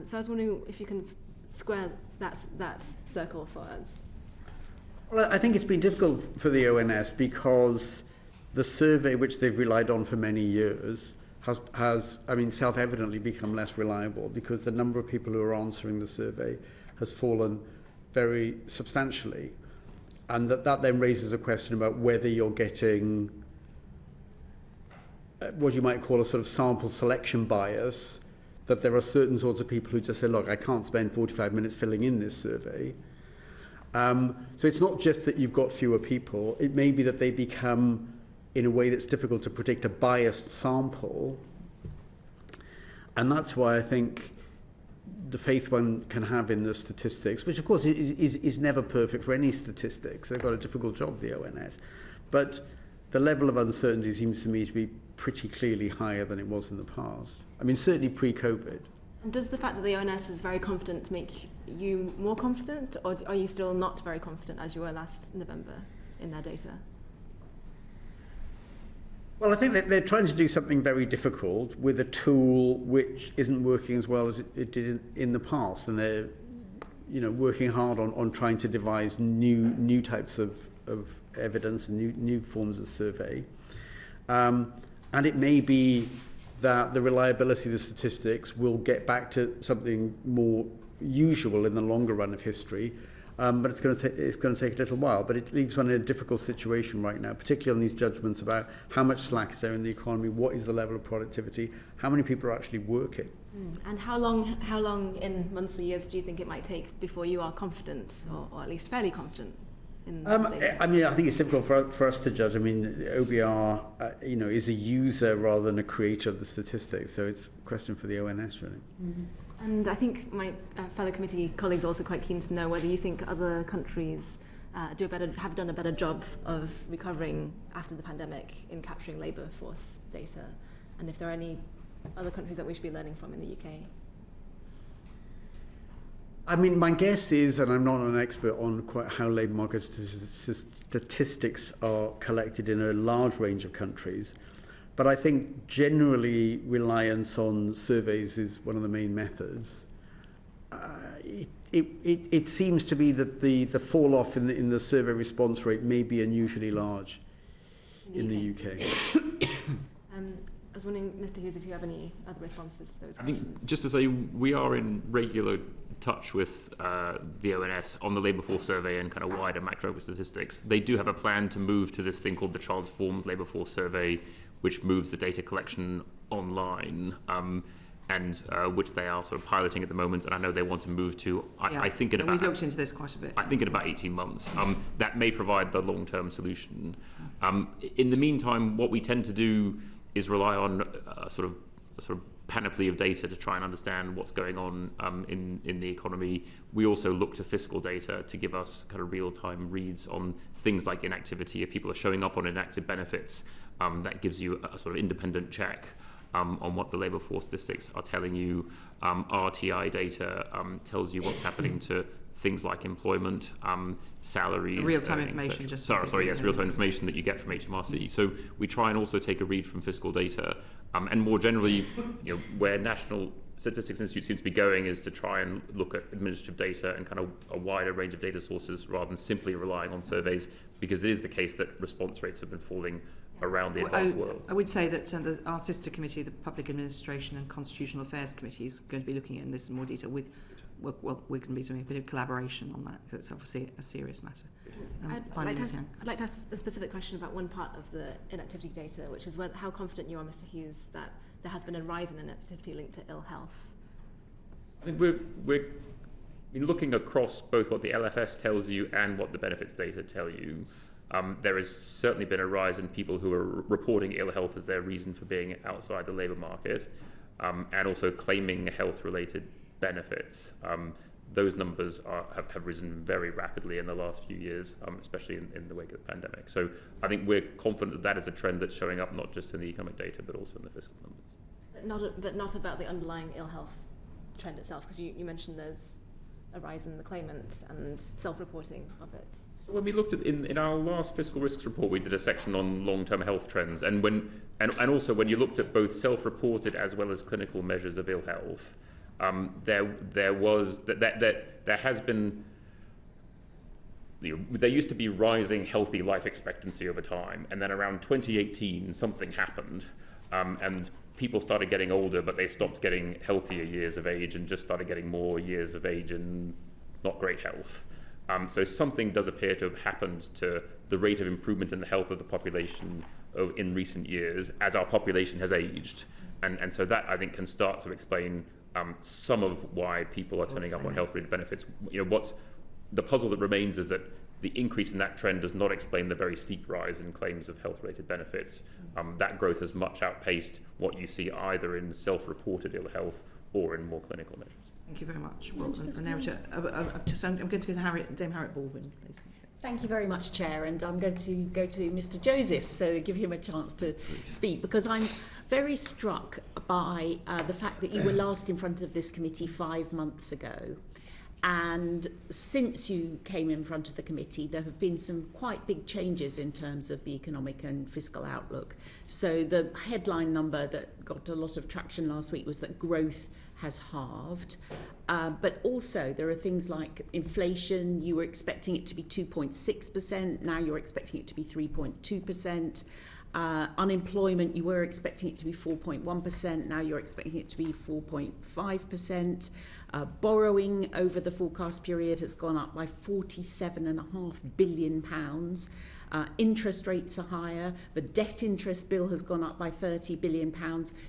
So I was wondering if you can square that circle for us. Well, I think it's been difficult for the ONS because the survey, which they've relied on for many years, has self-evidently become less reliable because the number of people who are answering the survey has fallen very substantially. And that then raises a question about whether you're getting what you might call a sort of sample selection bias, that there are certain sorts of people who just say, look, I can't spend 45 minutes filling in this survey. So it's not just that you've got fewer people, it may be that they become, in a way that's difficult to predict, a biased sample. And that's why I think the faith one can have in the statistics, which of course is never perfect for any statistics. They've got a difficult job, the ONS. But the level of uncertainty seems to me to be pretty clearly higher than it was in the past. I mean, certainly pre-COVID. And does the fact that the ONS is very confident make you more confident, or are you still not very confident as you were last November in their data? Well, I think that they're trying to do something very difficult with a tool which isn't working as well as it did in the past, and they're, working hard on trying to devise new types of evidence and new forms of survey. And it may be that the reliability of the statistics will get back to something more usual in the longer run of history, but it's going to take a little while. But it leaves one in a difficult situation right now, particularly on these judgments about how much slack is there in the economy, what is the level of productivity, how many people are actually working. And how long in months or years do you think it might take before you are confident, or at least fairly confident? I mean, I think it's difficult for us to judge. I mean, OBR, is a user rather than a creator of the statistics, so it's a question for the ONS, really. Mm-hmm. And I think my fellow committee colleagues are also quite keen to know whether you think other countries have done a better job of recovering after the pandemic in capturing labour force data, and if there are any other countries that we should be learning from in the UK. I mean, my guess is, and I'm not an expert on quite how labour market statistics are collected in a large range of countries, but I think generally reliance on surveys is one of the main methods. It seems to be that the fall off in the survey response rate may be unusually large in the UK. I was wondering, Mr. Hughes, if you have any other responses to those questions. I think, just to say, we are in regular touch with the ONS on the labour force survey and kind of wider macro statistics. They do have a plan to move to this thing called the transformed labour force survey, which moves the data collection online, and which they are sort of piloting at the moment. And I know they want to move to, I think in about... We've looked into this quite a bit. I think in about 18 months. That may provide the long-term solution. In the meantime, what we tend to do is rely on a sort of panoply of data to try and understand what's going on in the economy. We also look to fiscal data to give us kind of real-time reads on things like inactivity. If people are showing up on inactive benefits, that gives you a sort of independent check on what the labour force statistics are telling you. RTI data tells you what's happening to things like employment, salaries. Real-time information. Real-time information that you get from HMRC. So we try and also take a read from fiscal data. And more generally, where National Statistics Institute seems to be going is to try and look at administrative data and kind of a wider range of data sources rather than simply relying on surveys, because it is the case that response rates have been falling around the advanced world. I would say that our sister committee, the Public Administration and Constitutional Affairs Committee, is going to be looking at this in more detail with, we're going to be doing a bit of collaboration on that, because it's obviously a serious matter. I'd like to ask a specific question about one part of the inactivity data, which is how confident you are, Mr. Hughes, that there has been a rise in inactivity linked to ill health. I think we're looking across both what the LFS tells you and what the benefits data tell you. There has certainly been a rise in people who are reporting ill health as their reason for being outside the labour market, and also claiming health-related benefits. Those numbers have risen very rapidly in the last few years, especially in the wake of the pandemic. So I think we're confident that is a trend that's showing up not just in the economic data, but also in the fiscal numbers. But not about the underlying ill health trend itself, because you mentioned there's a rise in the claimant and self-reporting of it. So when we looked at in our last fiscal risks report, we did a section on long-term health trends, and also when you looked at both self-reported as well as clinical measures of ill health, there used to be rising healthy life expectancy over time, and then around 2018 something happened, and people started getting older, but they stopped getting healthier years of age and just started getting more years of age in not great health. So something does appear to have happened to the rate of improvement in the health of the population in recent years as our population has aged. And so that, I think, can start to explain some of why people are turning up on health-related benefits. What's the puzzle that remains is that the increase in that trend does not explain the very steep rise in claims of health-related benefits. That growth has much outpaced what you see either in self-reported ill health or in more clinical measures. Thank you very much. Well, and now, I'm going to go to Dame Harriet Baldwin, please. Thank you very much, Chair, and I'm going to go to Mr. Joseph, so give him a chance to speak, because I'm very struck by the fact that you were last in front of this committee 5 months ago. And since you came in front of the committee, there have been some quite big changes in terms of the economic and fiscal outlook. So the headline number that got a lot of traction last week was that growth has halved. But also there are things like inflation. You were expecting it to be 2.6%. Now you're expecting it to be 3.2%. Unemployment, you were expecting it to be 4.1%. Now you're expecting it to be 4.5%. Borrowing over the forecast period has gone up by £47.5 billion. Interest rates are higher. The debt interest bill has gone up by £30 billion.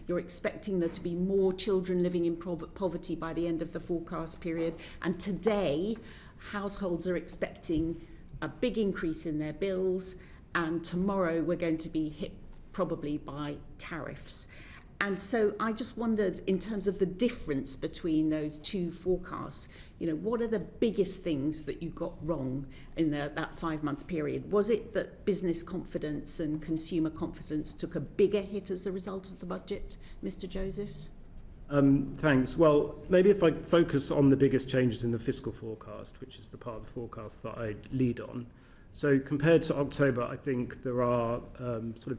You're expecting there to be more children living in poverty by the end of the forecast period. And today, households are expecting a big increase in their bills. And tomorrow, we're going to be hit probably by tariffs. And so I just wondered, in terms of the difference between those two forecasts, what are the biggest things that you got wrong in that 5-month period? Was it that business confidence and consumer confidence took a bigger hit as a result of the budget, Mr. Josephs? Thanks. Well, maybe if I focus on the biggest changes in the fiscal forecast, which is the part of the forecast that I lead on. So compared to October, I think there are sort of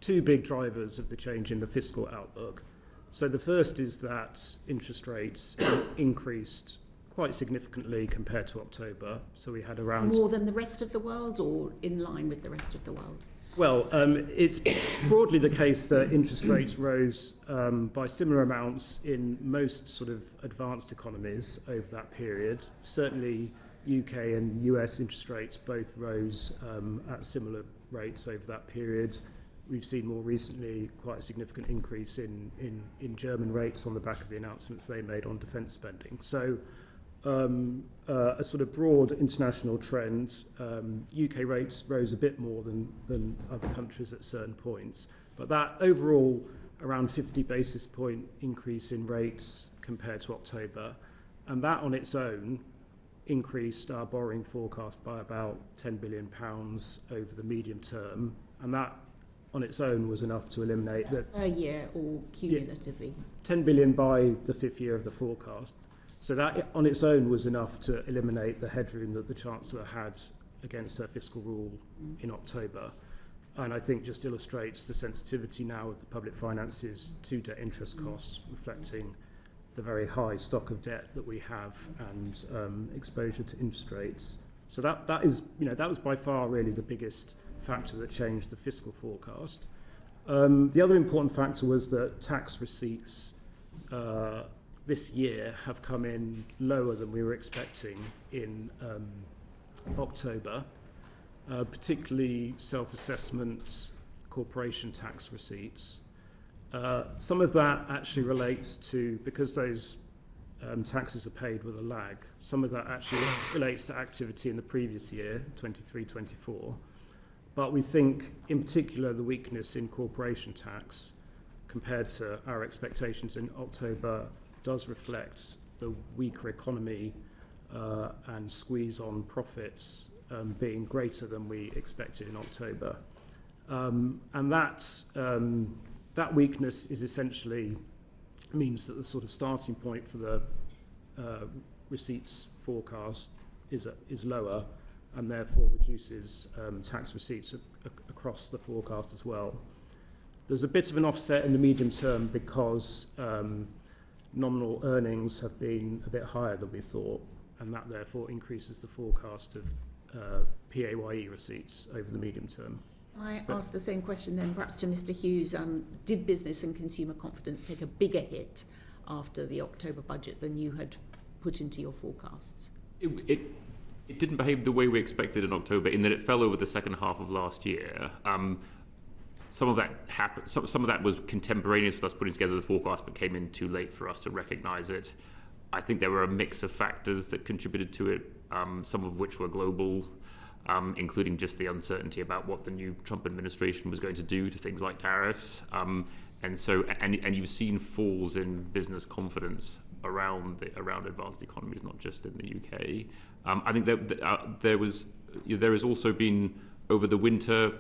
two big drivers of the change in the fiscal outlook. So the first is that interest rates increased quite significantly compared to October. So we had around... More than the rest of the world, or in line with the rest of the world? Well, it's broadly the case that interest rates rose by similar amounts in most sort of advanced economies over that period. Certainly UK and US interest rates both rose at similar rates over that period. We've seen more recently quite a significant increase in German rates on the back of the announcements they made on defence spending. So a sort of broad international trend. UK rates rose a bit more than other countries at certain points. But that overall around 50 basis point increase in rates compared to October, and that on its own increased our borrowing forecast by about £10 billion over the medium term, and that on its own was enough to eliminate that per year or cumulatively. Yeah, 10 billion by the 5th year of the forecast. So that on its own was enough to eliminate the headroom that the Chancellor had against her fiscal rule in October. And I think just illustrates the sensitivity now of the public finances to debt interest costs, reflecting the very high stock of debt that we have and exposure to interest rates. So that is, that was by far really the biggest factor that changed the fiscal forecast. The other important factor was that tax receipts this year have come in lower than we were expecting in October, particularly self-assessment corporation tax receipts. Some of that actually relates to, because those taxes are paid with a lag, some of that actually relates to activity in the previous year, 23-24. But we think, in particular, the weakness in corporation tax compared to our expectations in October does reflect the weaker economy and squeeze on profits being greater than we expected in October. And that weakness is essentially means that the sort of starting point for the receipts forecast is lower, and therefore reduces tax receipts across the forecast as well. There's a bit of an offset in the medium term because nominal earnings have been a bit higher than we thought, and that therefore increases the forecast of PAYE receipts over the medium term. I ask the same question then perhaps to Mr. Hughes. Did business and consumer confidence take a bigger hit after the October budget than you had put into your forecasts? It didn't behave the way we expected in October, in that it fell over the second half of last year. Some of that happened. Some of that was contemporaneous with us putting together the forecast, but came in too late for us to recognise it. I think there were a mix of factors that contributed to it, some of which were global, including just the uncertainty about what the new Trump administration was going to do to things like tariffs. And you've seen falls in business confidence around advanced economies, not just in the UK. I think that there has also been, over the winter,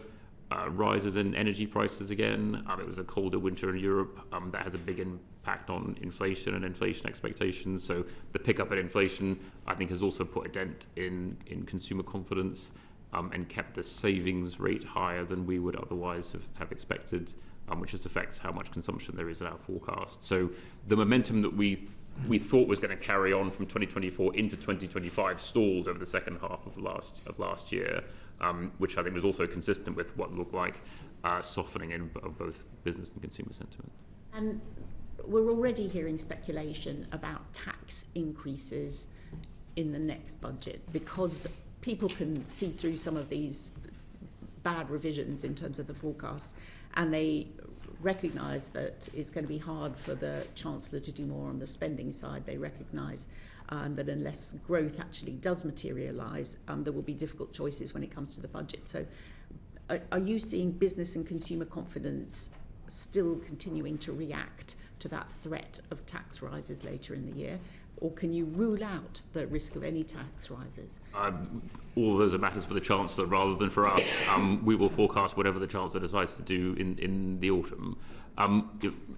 rises in energy prices again. It was a colder winter in Europe. That has a big impact on inflation and inflation expectations. So the pickup in inflation, I think, has also put a dent in consumer confidence, and kept the savings rate higher than we would otherwise have expected, which just affects how much consumption there is in our forecast. So the momentum that we thought was going to carry on from 2024 into 2025 stalled over the second half of last year, which I think was also consistent with what looked like softening of both business and consumer sentiment. And we're already hearing speculation about tax increases in the next budget, because people can see through some of these bad revisions in terms of the forecasts, and they recognise that it's going to be hard for the Chancellor to do more on the spending side. They recognise that unless growth actually does materialise, there will be difficult choices when it comes to the budget. So are you seeing business and consumer confidence still continuing to react to that threat of tax rises later in the year? Or can you rule out the risk of any tax rises? All of those are matters for the Chancellor rather than for us. We will forecast whatever the Chancellor decides to do in the autumn.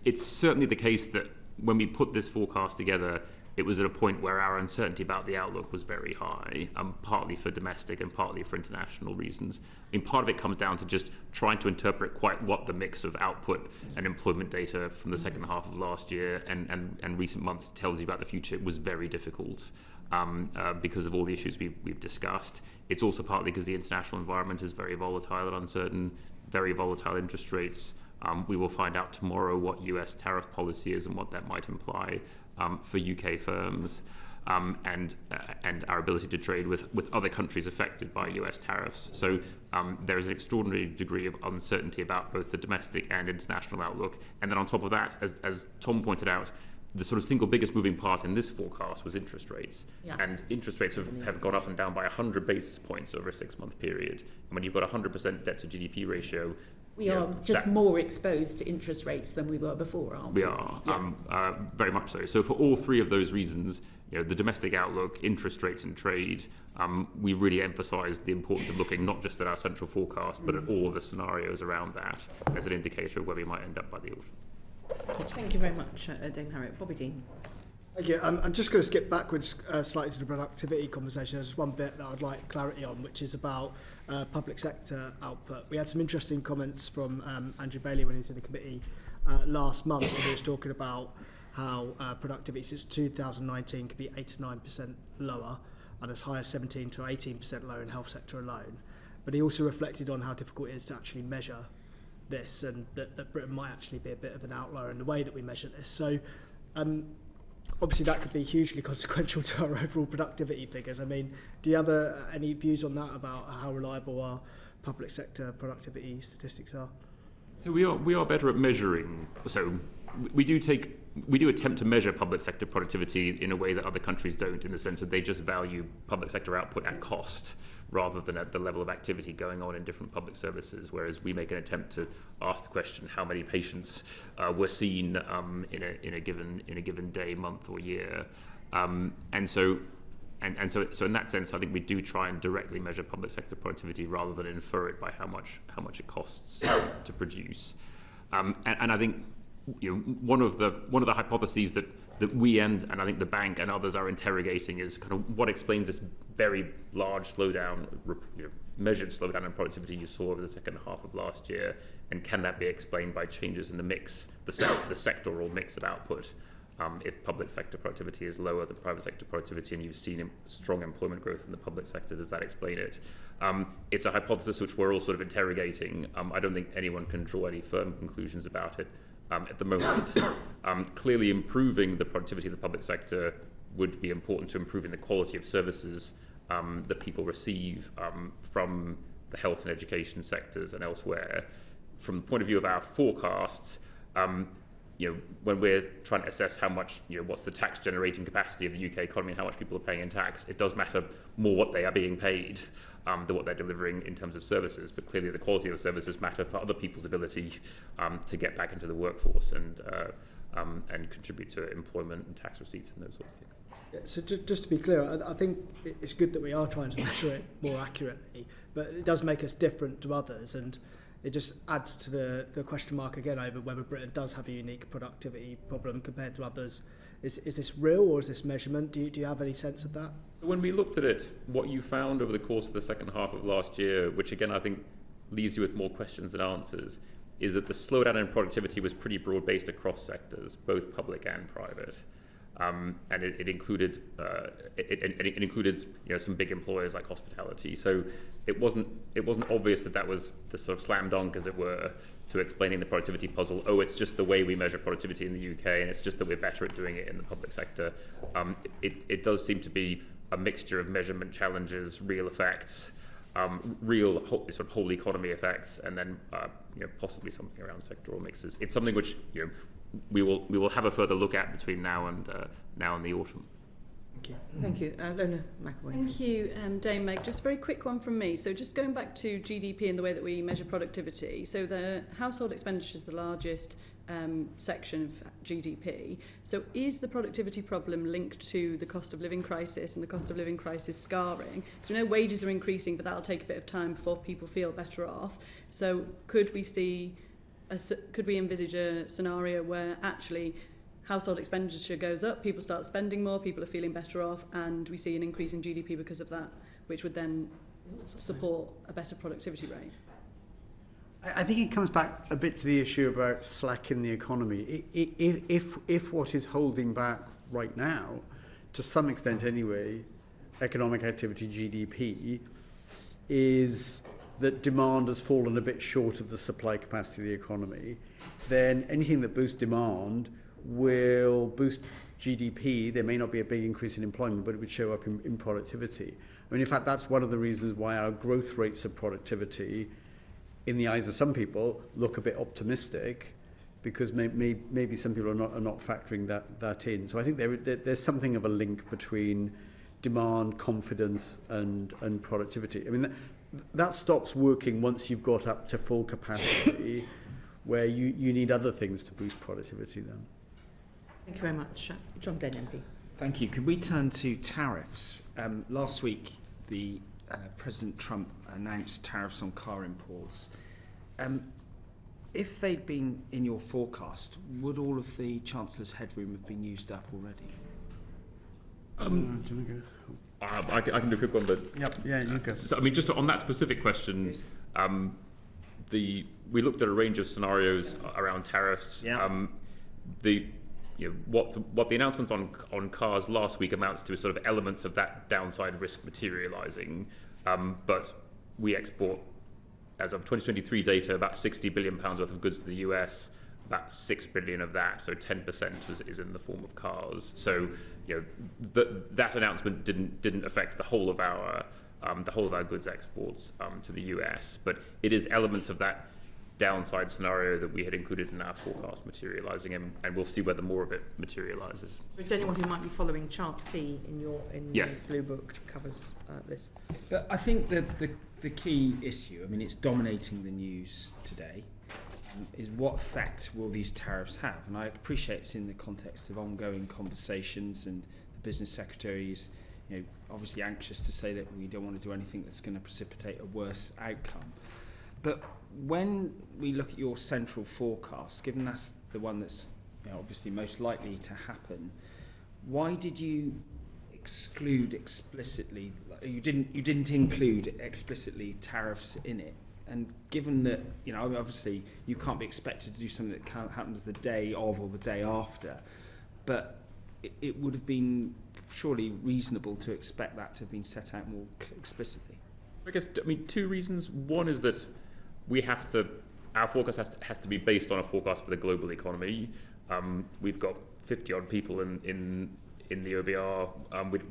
It's certainly the case that when we put this forecast together, it was at a point where our uncertainty about the outlook was very high, partly for domestic and partly for international reasons. I mean, part of it comes down to just trying to interpret quite what the mix of output and employment data from the second half of last year and recent months tells you about the future. It was very difficult because of all the issues we've discussed. It's also partly because the international environment is very volatile and uncertain, very volatile interest rates. We will find out tomorrow what US tariff policy is and what that might imply for UK firms, and our ability to trade with other countries affected by US tariffs. So there is an extraordinary degree of uncertainty about both the domestic and international outlook. And then on top of that, as Tom pointed out, the sort of single biggest moving part in this forecast was interest rates. Yeah. And interest rates have gone up and down by 100 basis points over a 6-month period. And when you've got a 100% debt to GDP ratio, we are just more exposed to interest rates than we were before, aren't we? We are, yeah. Very much so. So for all three of those reasons, the domestic outlook, interest rates and trade, we really emphasise the importance of looking not just at our central forecast, but at all of the scenarios around that as an indicator of where we might end up by the autumn. Thank you very much, Dame Harriet. Bobby Dean. Thank you. I'm just going to skip backwards slightly to the productivity conversation. There's just one bit that I'd like clarity on, which is about public sector output. We had some interesting comments from Andrew Bailey when he was in the committee last month, when he was talking about how productivity since 2019 could be 8 to 9% lower and as high as 17 to 18% lower in health sector alone. But he also reflected on how difficult it is to actually measure this, and that Britain might actually be a bit of an outlier in the way that we measure this. So obviously that could be hugely consequential to our overall productivity figures. I mean, do you have any views on that, about how reliable our public sector productivity statistics are? So we are better at measuring. So we do attempt to measure public sector productivity in a way that other countries don't, in the sense that they just value public sector output at cost rather than at the level of activity going on in different public services, whereas we make an attempt to ask the question how many patients were seen in a given day, month or year. So in that sense, I think we do try and directly measure public sector productivity rather than infer it by how much it costs to produce. And I think one of the hypotheses that we and I think the bank and others are interrogating is kind of what explains this very large slowdown, measured slowdown in productivity you saw over the second half of last year, and can that be explained by changes in the mix, the sectoral mix of output? If public sector productivity is lower than private sector productivity, and you've seen strong employment growth in the public sector, does that explain it? It's a hypothesis which we're all sort of interrogating. I don't think anyone can draw any firm conclusions about it at the moment. Clearly, improving the productivity of the public sector would be important to improving the quality of services that people receive from the health and education sectors and elsewhere. From the point of view of our forecasts, when we're trying to assess how much, what's the tax generating capacity of the UK economy and how much people are paying in tax, it does matter more what they are being paid than what they're delivering in terms of services. But clearly the quality of the services matter for other people's ability to get back into the workforce and contribute to employment and tax receipts and those sorts of things. Yeah, so just to be clear, I think it's good that we are trying to measure it more accurately, but it does make us different to others, and it just adds to the question mark again over whether Britain does have a unique productivity problem compared to others. Is this real, or is this measurement? Do you have any sense of that? When we looked at it, what you found over the course of the second half of last year, which again I think leaves you with more questions than answers, is that the slowdown in productivity was pretty broad-based across sectors, both public and private. And it included some big employers like hospitality. So it wasn't obvious that was the sort of slam dunk, as it were, to explaining the productivity puzzle. Oh, it's just the way we measure productivity in the UK, and it's just that we're better at doing it in the public sector. It does seem to be a mixture of measurement challenges, real effects, real sort of whole economy effects, and then possibly something around sectoral mixes. It's something which we will have a further look at between now and the autumn. Thank you. Thank you. Lona McAvoy. Thank you, Dame Meg. Just a very quick one from me. So just going back to GDP and the way that we measure productivity. So the household expenditure is the largest section of GDP. So is the productivity problem linked to the cost of living crisis and the cost of living crisis scarring? So we know wages are increasing, but that'll take a bit of time before people feel better off. So could we envisage a scenario where actually household expenditure goes up, people start spending more, people are feeling better off, and we see an increase in GDP because of that, which would then support a better productivity rate? I think it comes back a bit to the issue about slack in the economy. If what is holding back right now, to some extent anyway, economic activity, GDP, is that demand has fallen a bit short of the supply capacity of the economy, then anything that boosts demand will boost GDP. There may not be a big increase in employment, but it would show up in productivity. I mean, in fact, that's one of the reasons why our growth rates of productivity, in the eyes of some people, look a bit optimistic, because maybe some people are not factoring that in. So I think there's something of a link between demand, confidence, and productivity. I mean, that stops working once you've got up to full capacity, where you need other things to boost productivity then. Thank you very much. John Dane, MP. Thank you. Could we turn to tariffs? Last week, President Trump announced tariffs on car imports. If they'd been in your forecast, would all of the Chancellor's headroom have been used up already? I can do a quick one, but you go. So, I mean, just on that specific question, we looked at a range of scenarios around tariffs. Yeah. What the announcements on cars last week amounts to is sort of elements of that downside risk materialising. But we export, as of 2023 data, about £60 billion worth of goods to the US. About $6 billion of that, so 10% is in the form of cars. So that announcement didn't affect the whole of our goods exports to the US, but it is elements of that downside scenario that we had included in our forecast materialising, and we'll see whether more of it materialises. Is anyone who might be following Chart C in Yes. your Blue Book covers this? But I think the key issue, I mean, it's dominating the news today, is what effect will these tariffs have? And I appreciate it's in the context of ongoing conversations, and the business secretary is obviously anxious to say that we don't want to do anything that's going to precipitate a worse outcome. But when we look at your central forecast, given that's the one that's obviously most likely to happen, why did you exclude explicitly? You didn't include explicitly tariffs in it. And given that obviously you can't be expected to do something that happens the day of or the day after, but it would have been surely reasonable to expect that to have been set out more explicitly. I guess, two reasons. One is that our forecast has to be based on a forecast for the global economy. We've got 50 odd people in in the OBR,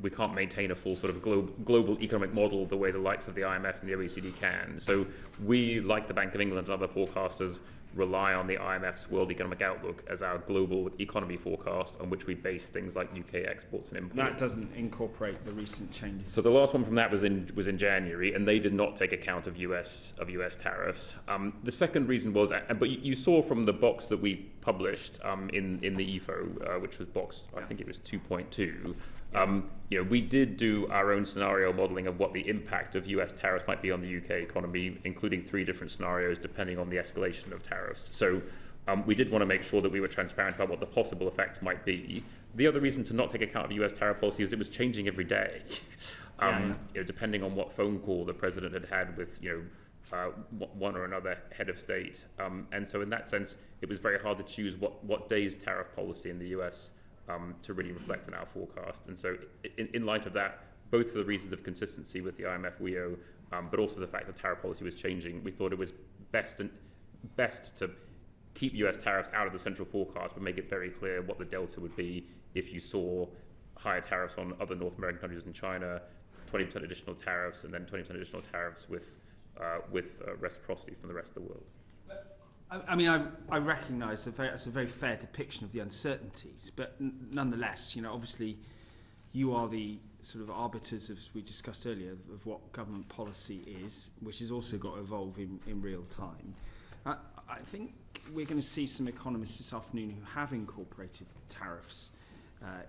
we can't maintain a full sort of global economic model the way the likes of the IMF and the OECD can. So we, like the Bank of England and other forecasters, rely on the IMF's World Economic Outlook as our global economy forecast on which we base things like UK exports and imports. That doesn't incorporate the recent changes. So the last one from that was in January, and they did not take account of US tariffs. The second reason was, but you saw from the box that we published in the EFO, which was box, I think it was 2.2. We did do our own scenario modelling of what the impact of US tariffs might be on the UK economy, including 3 different scenarios depending on the escalation of tariffs. So we did want to make sure that we were transparent about what the possible effects might be. The other reason to not take account of US tariff policy is it was changing every day, depending on what phone call the president had with one or another head of state. And so in that sense, it was very hard to choose what day's tariff policy in the US to really reflect on our forecast. And so in light of that, both for the reasons of consistency with the IMF WEO, but also the fact that tariff policy was changing, we thought it was best to keep US tariffs out of the central forecast, but make it very clear what the delta would be if you saw higher tariffs on other North American countries and China, 20% additional tariffs, and then 20% additional tariffs with reciprocity from the rest of the world. I mean, I recognise it's a very fair depiction of the uncertainties, but nonetheless, obviously, you are the sort of arbiters, as we discussed earlier, of what government policy is, which has also got to evolve in real time. I think we're going to see some economists this afternoon who have incorporated tariffs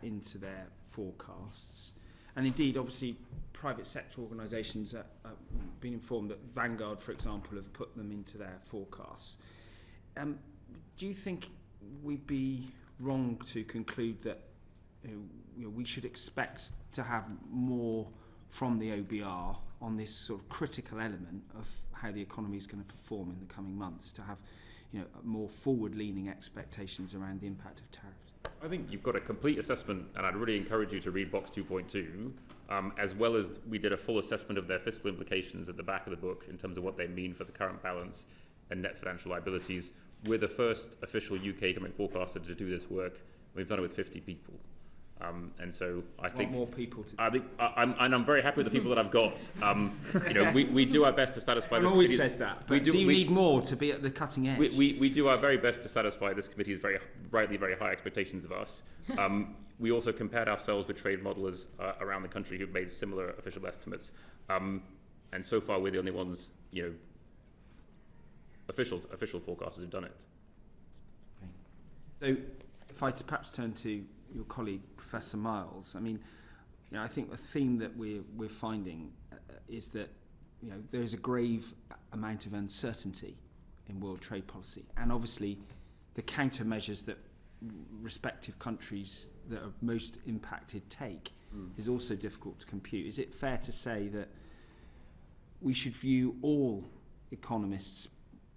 into their forecasts. And indeed, obviously, private sector organisations have been informed that Vanguard, for example, have put them into their forecasts. Do you think we'd be wrong to conclude that we should expect to have more from the OBR on this sort of critical element of how the economy is going to perform in the coming months, to have more forward-leaning expectations around the impact of tariffs? I think you've got a complete assessment, and I'd really encourage you to read Box 2.2, as well as we did a full assessment of their fiscal implications at the back of the book in terms of what they mean for the current balance and net financial liabilities. We're the first official UK economic forecaster to do this work. We've done it with 50 people. And so I think more people to I'm very happy with the people that I've got. We do our best to satisfy this always committee's... says that. But do you need more to be at the cutting edge? We do our very best to satisfy this committee's very high expectations of us. We also compared ourselves with trade modelers around the country who've made similar official estimates. And so far, we're the only ones, official forecasters who've done it. Okay. So if I perhaps turn to your colleague, Professor Miles, I mean, I think the theme that we're finding is that there is a grave amount of uncertainty in world trade policy, and obviously the countermeasures that respective countries that are most impacted take is also difficult to compute. Is it fair to say that we should view all economists'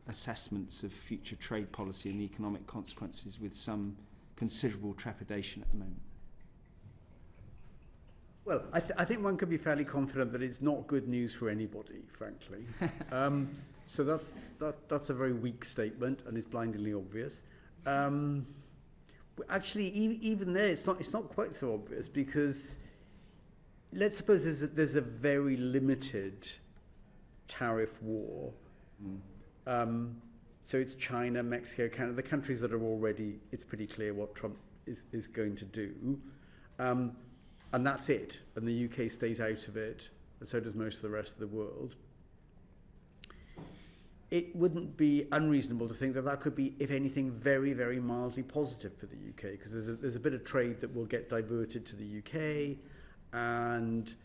assessments of future trade policy and the economic consequences with some considerable trepidation at the moment? Well, I think one can be fairly confident that it's not good news for anybody, frankly. So that's a very weak statement, and it's blindingly obvious. Actually, even there, it's not quite so obvious, because let's suppose there's a very limited tariff war. So it's China, Mexico, Canada, the countries that are already, it's pretty clear what Trump is going to do. And that's it. And the UK stays out of it, and so does most of the rest of the world. It wouldn't be unreasonable to think that could be, if anything, very, very mildly positive for the UK, because there's a bit of trade that will get diverted to the UK, and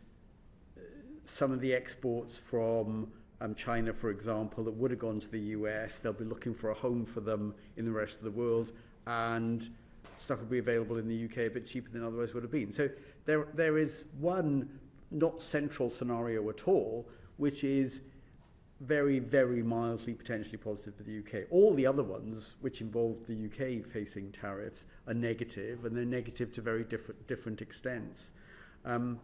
some of the exports from China, for example, that would have gone to the US, they'll be looking for a home for them in the rest of the world, and stuff will be available in the UK a bit cheaper than otherwise would have been. So there is one not central scenario at all, which is very, very mildly potentially positive for the UK. All the other ones, which involve the UK facing tariffs, are negative, and they're negative to very different extents. And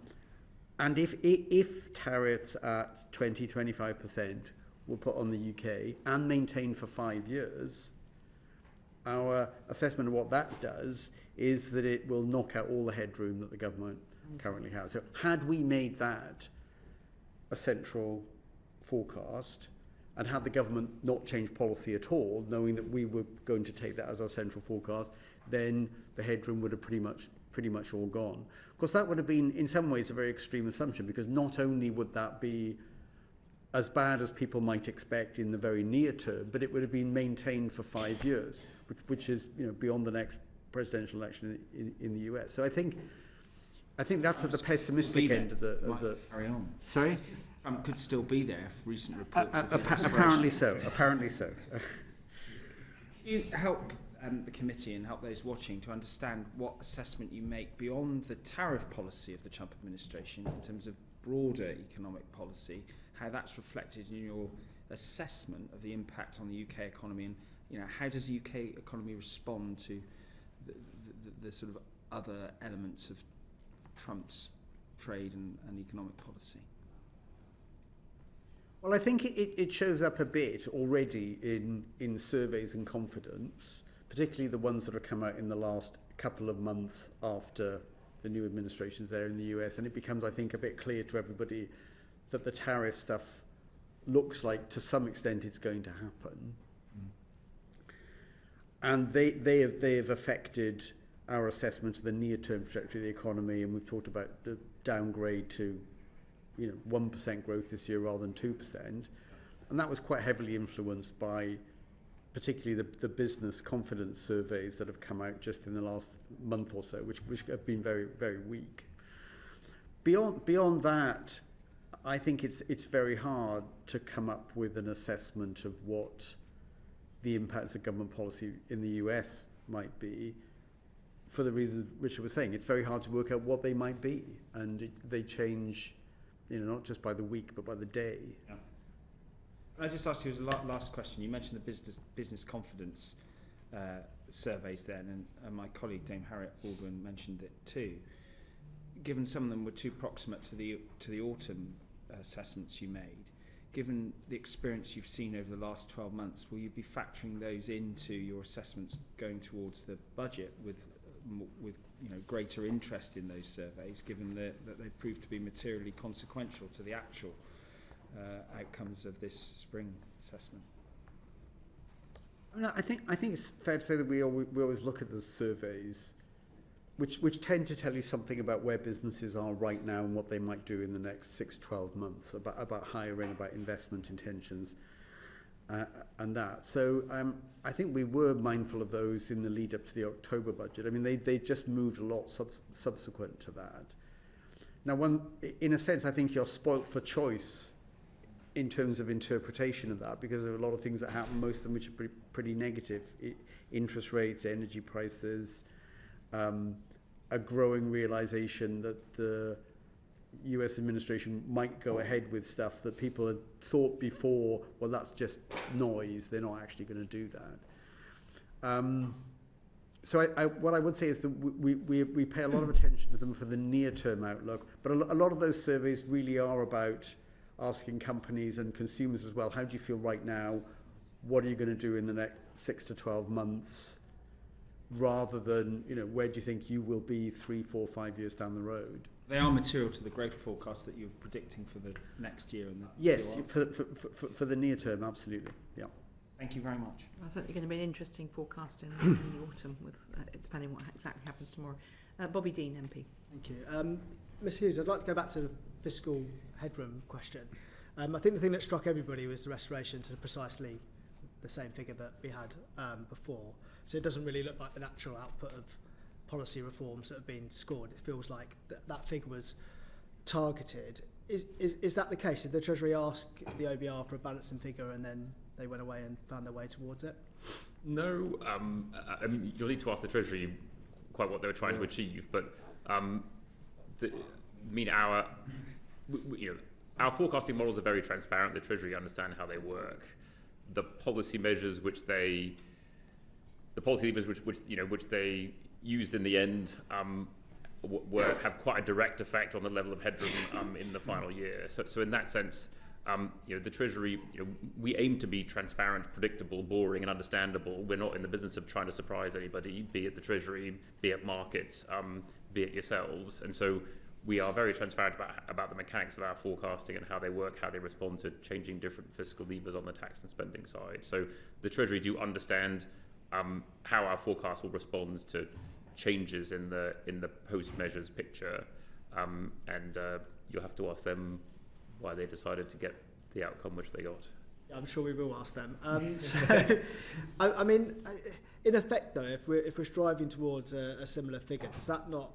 if tariffs at 20-25% were put on the UK and maintained for 5 years, our assessment of what that does is that it will knock out all the headroom that the government currently has. So had we made that a central forecast, and had the government not changed policy at all, knowing that we were going to take that as our central forecast, then the headroom would have pretty much all gone. Of course, that would have been, in some ways, a very extreme assumption, because not only would that be as bad as people might expect in the very near term, but it would have been maintained for 5 years, which is beyond the next presidential election in the US. So I think that's at the pessimistic end of the. Carry on. Sorry. Could still be there if recent reports. Apparently so. Apparently so. Do you help the committee and help those watching to understand what assessment you make beyond the tariff policy of the Trump administration in terms of broader economic policy, how that's reflected in your assessment of the impact on the UK economy, and how does the UK economy respond to the sort of other elements of Trump's trade and economic policy? Well, I think it shows up a bit already in surveys and confidence, particularly the ones that have come out in the last couple of months after the new administration's there in the US, and it becomes, I think, a bit clear to everybody that the tariff stuff looks like to some extent it's going to happen. And they have affected our assessment of the near-term trajectory of the economy, and we've talked about the downgrade to 1% growth this year rather than 2%. And that was quite heavily influenced by particularly the business confidence surveys that have come out just in the last month or so, which have been very, very weak. Beyond that, I think it's very hard to come up with an assessment of what the impacts of government policy in the US might be, for the reasons Richard was saying. It's very hard to work out what they might be, and they change, not just by the week, but by the day. Yeah. Can I just ask you as a last question? You mentioned the business confidence surveys then, and my colleague Dame Harriet Baldwin mentioned it too. Given some of them were too proximate to the autumn assessments you made, given the experience you've seen over the last 12 months, will you be factoring those into your assessments going towards the budget with greater interest in those surveys, given that they proved to be materially consequential to the actual outcomes of this spring assessment? I think it's fair to say that we always look at the surveys, which tend to tell you something about where businesses are right now and what they might do in the next 6-12 months, about hiring, about investment intentions, and that. So I think we were mindful of those in the lead up to the October budget. I mean, they just moved a lot subsequent to that. Now, in a sense, I think you're spoilt for choice in terms of interpretation of that, because there are a lot of things that happen, most of them which are pretty negative. Interest rates, energy prices, a growing realization that the US administration might go ahead with stuff that people had thought before, well, that's just noise, they're not actually going to do that. So what I would say is that we pay a lot of attention to them for the near-term outlook, but a lot of those surveys really are about asking companies and consumers as well, how do you feel right now, what are you going to do in the next 6 to 12 months, rather than, where do you think you will be 3, 4, 5 years down the road. They are material to the growth forecast that you're predicting for the next year. And yes, for the near term, absolutely. Yeah. Thank you very much. Well, certainly going to be an interesting forecast in the autumn, with depending what exactly happens tomorrow. Bobby Dean, MP. Thank you. Ms Hughes, I'd like to go back to the fiscal headroom question. I think the thing that struck everybody was the restoration to precisely the same figure that we had before. So it doesn't really look like the natural output of policy reforms that have been scored. It feels like that figure was targeted. Is that the case? Did the Treasury ask the OBR for a balancing figure and then they went away and found their way towards it? No. I mean, you'll need to ask the Treasury quite what they were trying to achieve, but our forecasting models are very transparent. The Treasury understand how they work. The policy measures which they used in the end have quite a direct effect on the level of headroom in the final year. So in that sense, The Treasury, we aim to be transparent, predictable, boring, and understandable. We're not in the business of trying to surprise anybody, be it the Treasury, be it markets, be it yourselves. And so we are very transparent about the mechanics of our forecasting and how they work, how they respond to changing different fiscal levers on the tax and spending side. So the Treasury do understand how our forecast will respond to changes in the post-measures picture, and you'll have to ask them why they decided to get the outcome which they got. Yeah, I'm sure we will ask them. I mean, in effect, though, if we're striving towards a similar figure, does that not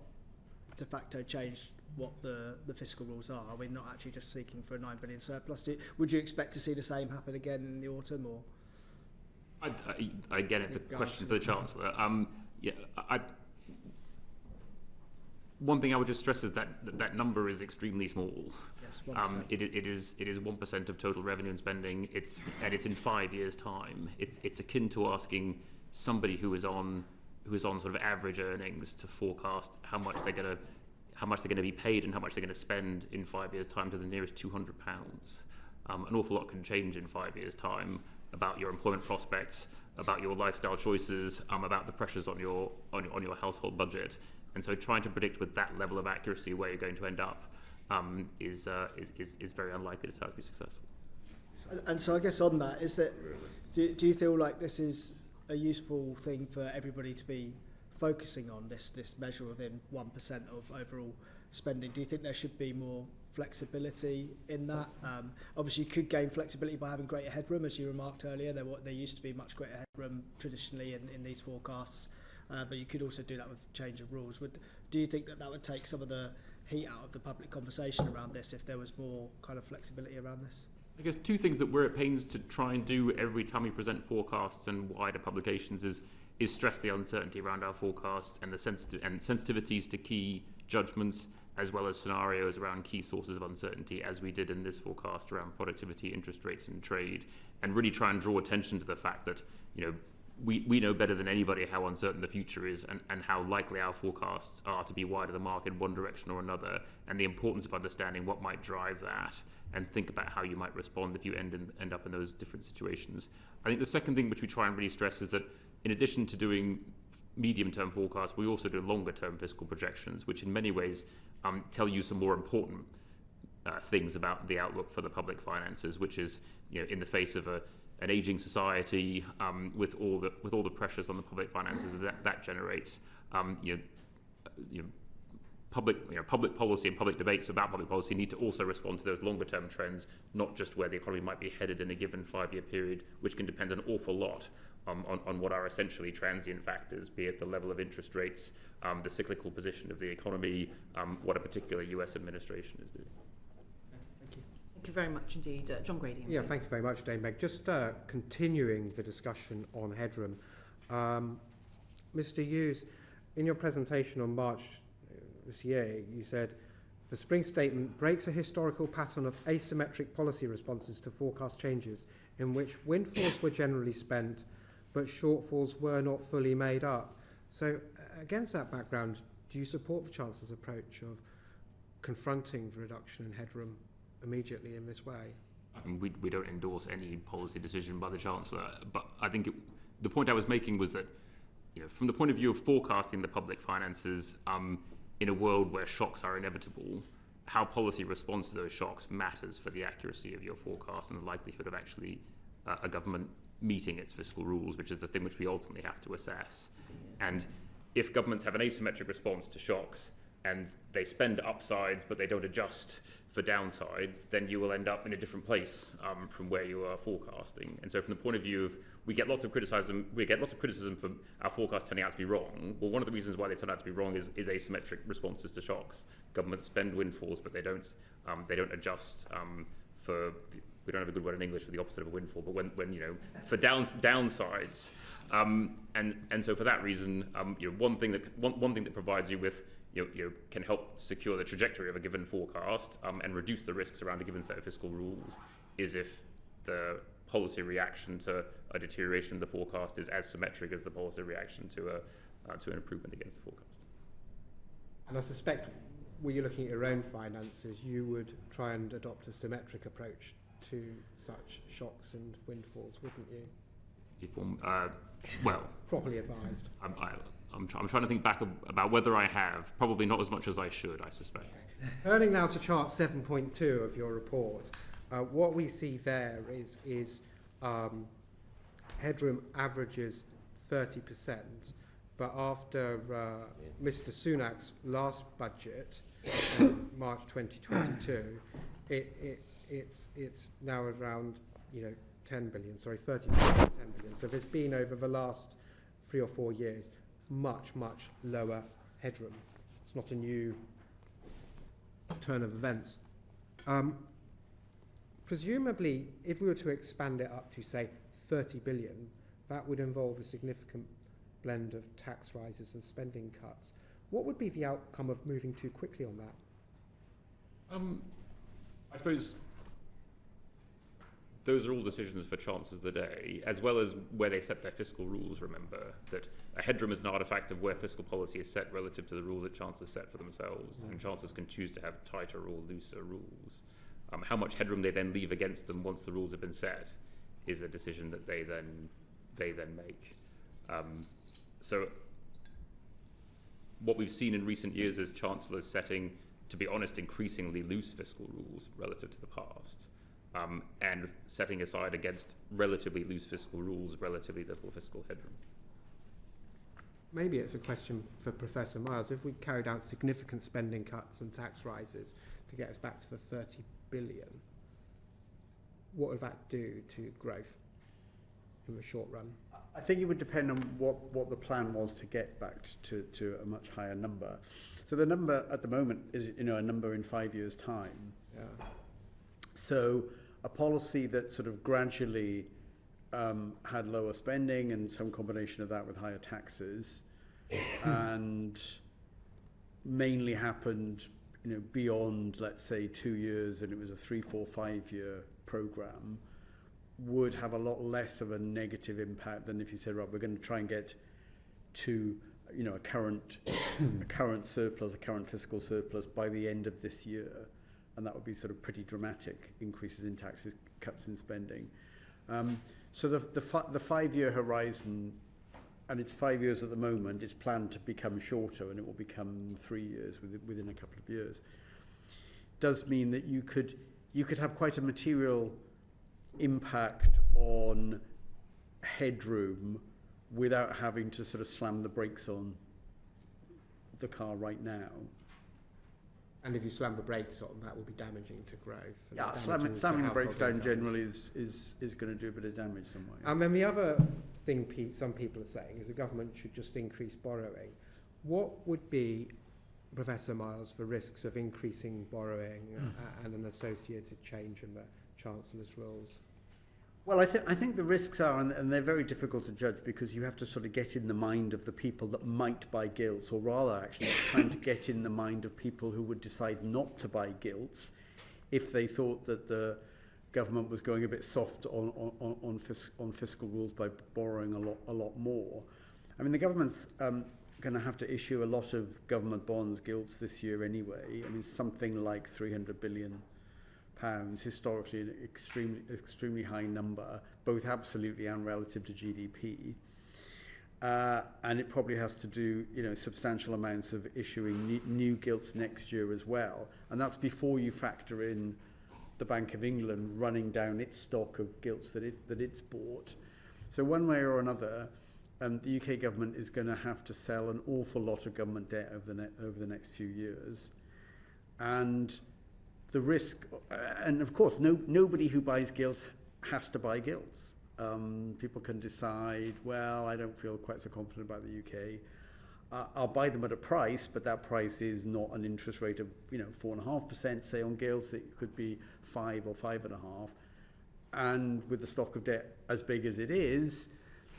de facto change what the fiscal rules are? Are we not actually just seeking for a 9 billion surplus? Would you expect to see the same happen again in the autumn, or? Again, it's a question for the Chancellor. One thing I would just stress is that number is extremely small. Yes, 1%. It is 1% of total revenue and spending. It's in 5 years' time. It's akin to asking somebody who is on sort of average earnings to forecast how much they're going to be paid and how much they're going to spend in 5 years' time to the nearest £200. An awful lot can change in 5 years' time about your employment prospects, about your lifestyle choices, about the pressures on your household budget. And so trying to predict with that level of accuracy where you're going to end up is very unlikely to be successful. And so I guess on that, do you feel like this is a useful thing for everybody to be focusing on, this measure within 1% of overall spending? Do you think there should be more flexibility in that? Obviously, you could gain flexibility by having greater headroom, as you remarked earlier. There used to be much greater headroom traditionally in these forecasts. But you could also do that with change of rules. Do you think that would take some of the heat out of the public conversation around this if there was more kind of flexibility around this? I guess two things that we're at pains to try and do every time we present forecasts and wider publications is stress the uncertainty around our forecasts and the sensitivities to key judgments, as well as scenarios around key sources of uncertainty, as we did in this forecast around productivity, interest rates, and trade, and really try and draw attention to the fact that we know better than anybody how uncertain the future is and how likely our forecasts are to be wide of the mark in one direction or another, and the importance of understanding what might drive that and think about how you might respond if you end up in those different situations. I think the second thing which we try and really stress is that in addition to doing medium-term forecasts, we also do longer-term fiscal projections, which in many ways tell you some more important things about the outlook for the public finances, which is, in the face of an aging society, with all the pressures on the public finances that generates, public policy and public debates about public policy need to also respond to those longer term trends, not just where the economy might be headed in a given 5 year period, which can depend an awful lot on what are essentially transient factors, be it the level of interest rates, the cyclical position of the economy, what a particular US administration is doing. Thank you very much indeed. John Grady. Yeah, thank you very much, Dame Meg. Just continuing the discussion on headroom, Mr. Hughes, in your presentation on March this year, you said, the Spring Statement breaks a historical pattern of asymmetric policy responses to forecast changes in which windfalls were generally spent, but shortfalls were not fully made up. So against that background, do you support the Chancellor's approach of confronting the reduction in headroom immediately in this way? We don't endorse any policy decision by the Chancellor, but I think the point I was making was that, from the point of view of forecasting the public finances, in a world where shocks are inevitable, how policy responds to those shocks matters for the accuracy of your forecast and the likelihood of actually a government meeting its fiscal rules, which is the thing which we ultimately have to assess. And if governments have an asymmetric response to shocks and they spend upsides but they don't adjust for downsides, then you will end up in a different place from where you are forecasting. And so from the point of view of, we get lots of criticism for our forecasts turning out to be wrong. Well, one of the reasons why they turn out to be wrong is asymmetric responses to shocks. Governments spend windfalls, but they don't adjust for, we don't have a good word in English for the opposite of a windfall, but when for downsides. And so for that reason, one thing that provides you with can help secure the trajectory of a given forecast and reduce the risks around a given set of fiscal rules is if the policy reaction to a deterioration of the forecast is as symmetric as the policy reaction to an improvement against the forecast. And I suspect, were you looking at your own finances, you would try and adopt a symmetric approach to such shocks and windfalls, wouldn't you? Well, Properly advised. I'm trying to think back about whether I have. Probably not as much as I should, I suspect. Turning now to chart 7.2 of your report, what we see there is headroom averages 30%, but after Mr. Sunak's last budget, March 2022, it's now around 10 billion, 30 billion, 10 billion. So there's been over the last 3 or 4 years much lower headroom. It's not a new turn of events. Presumably, if we were to expand it up to say 30 billion, that would involve a significant blend of tax rises and spending cuts. What would be the outcome of moving too quickly on that? I suppose those are all decisions for chancellors of the day, as well as where they set their fiscal rules. Remember that a headroom is an artifact of where fiscal policy is set relative to the rules that chancellors set for themselves, and chancellors can choose to have tighter or looser rules. How much headroom they then leave against them once the rules have been set is a decision that they then make. So what we've seen in recent years is chancellors setting, to be honest, increasingly loose fiscal rules relative to the past. And setting aside against relatively loose fiscal rules, relatively little fiscal headroom. Maybe it's a question for Professor Miles. If we carried out significant spending cuts and tax rises to get us back to the 30 billion, what would that do to growth in the short run? I think it would depend on what the plan was to get back to a much higher number. So the number at the moment is a number in 5 years' time. Yeah. So a policy that sort of gradually had lower spending and some combination of that with higher taxes and mainly happened beyond, let's say, 2 years, and it was a 3, 4, 5 year program, would have a lot less of a negative impact than if you said, right, we're going to try and get to a current surplus, a current fiscal surplus by the end of this year. And that would be sort of pretty dramatic increases in taxes, cuts in spending. So the 5 year horizon, and it's 5 years at the moment, it's planned to become shorter, and it will become 3 years within a couple of years. Does mean that you could have quite a material impact on headroom without having to sort of slam the brakes on the car right now. And if you slam the brakes on, that will be damaging to growth. Yeah, slamming the brakes down generally is going to do a bit of damage somewhere. And then the other thing some people are saying is the government should just increase borrowing. What would be, Professor Miles, the risks of increasing borrowing and an associated change in the Chancellor's rules? Well, I think the risks are, and they're very difficult to judge because you have to sort of get in the mind of the people that might buy gilts, or rather actually trying to get in the mind of people who would decide not to buy gilts if they thought that the government was going a bit soft on fiscal rules by borrowing a lot more. I mean, the government's going to have to issue a lot of government bonds, gilts this year anyway. I mean, something like £300 billion. Historically an extremely high number, both absolutely and relative to GDP. And it probably has to do, substantial amounts of issuing new gilts next year as well. And that's before you factor in the Bank of England running down its stock of gilts that it's bought. So one way or another, the UK government is going to have to sell an awful lot of government debt over the next few years. And the risk, and of course, nobody who buys gilts has to buy gilts. People can decide, well, I don't feel quite so confident about the UK. I'll buy them at a price, but that price is not an interest rate of 4.5%, say, on gilts. It could be 5 or 5.5. And with the stock of debt as big as it is,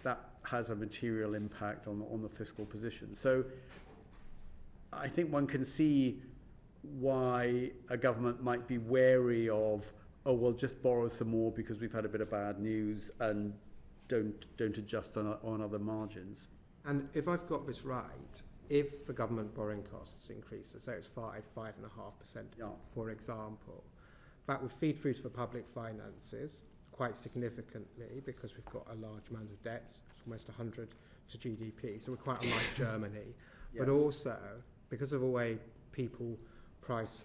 that has a material impact on the fiscal position. So I think one can see why a government might be wary of, we'll just borrow some more because we've had a bit of bad news, and don't adjust on other margins. And if I've got this right, if the government borrowing costs increase, so it's 5.5%, for example, that would feed through to the public finances quite significantly because we've got a large amount of debts, it's almost 100 to GDP, so we're quite unlike Germany. But also, because of the way people price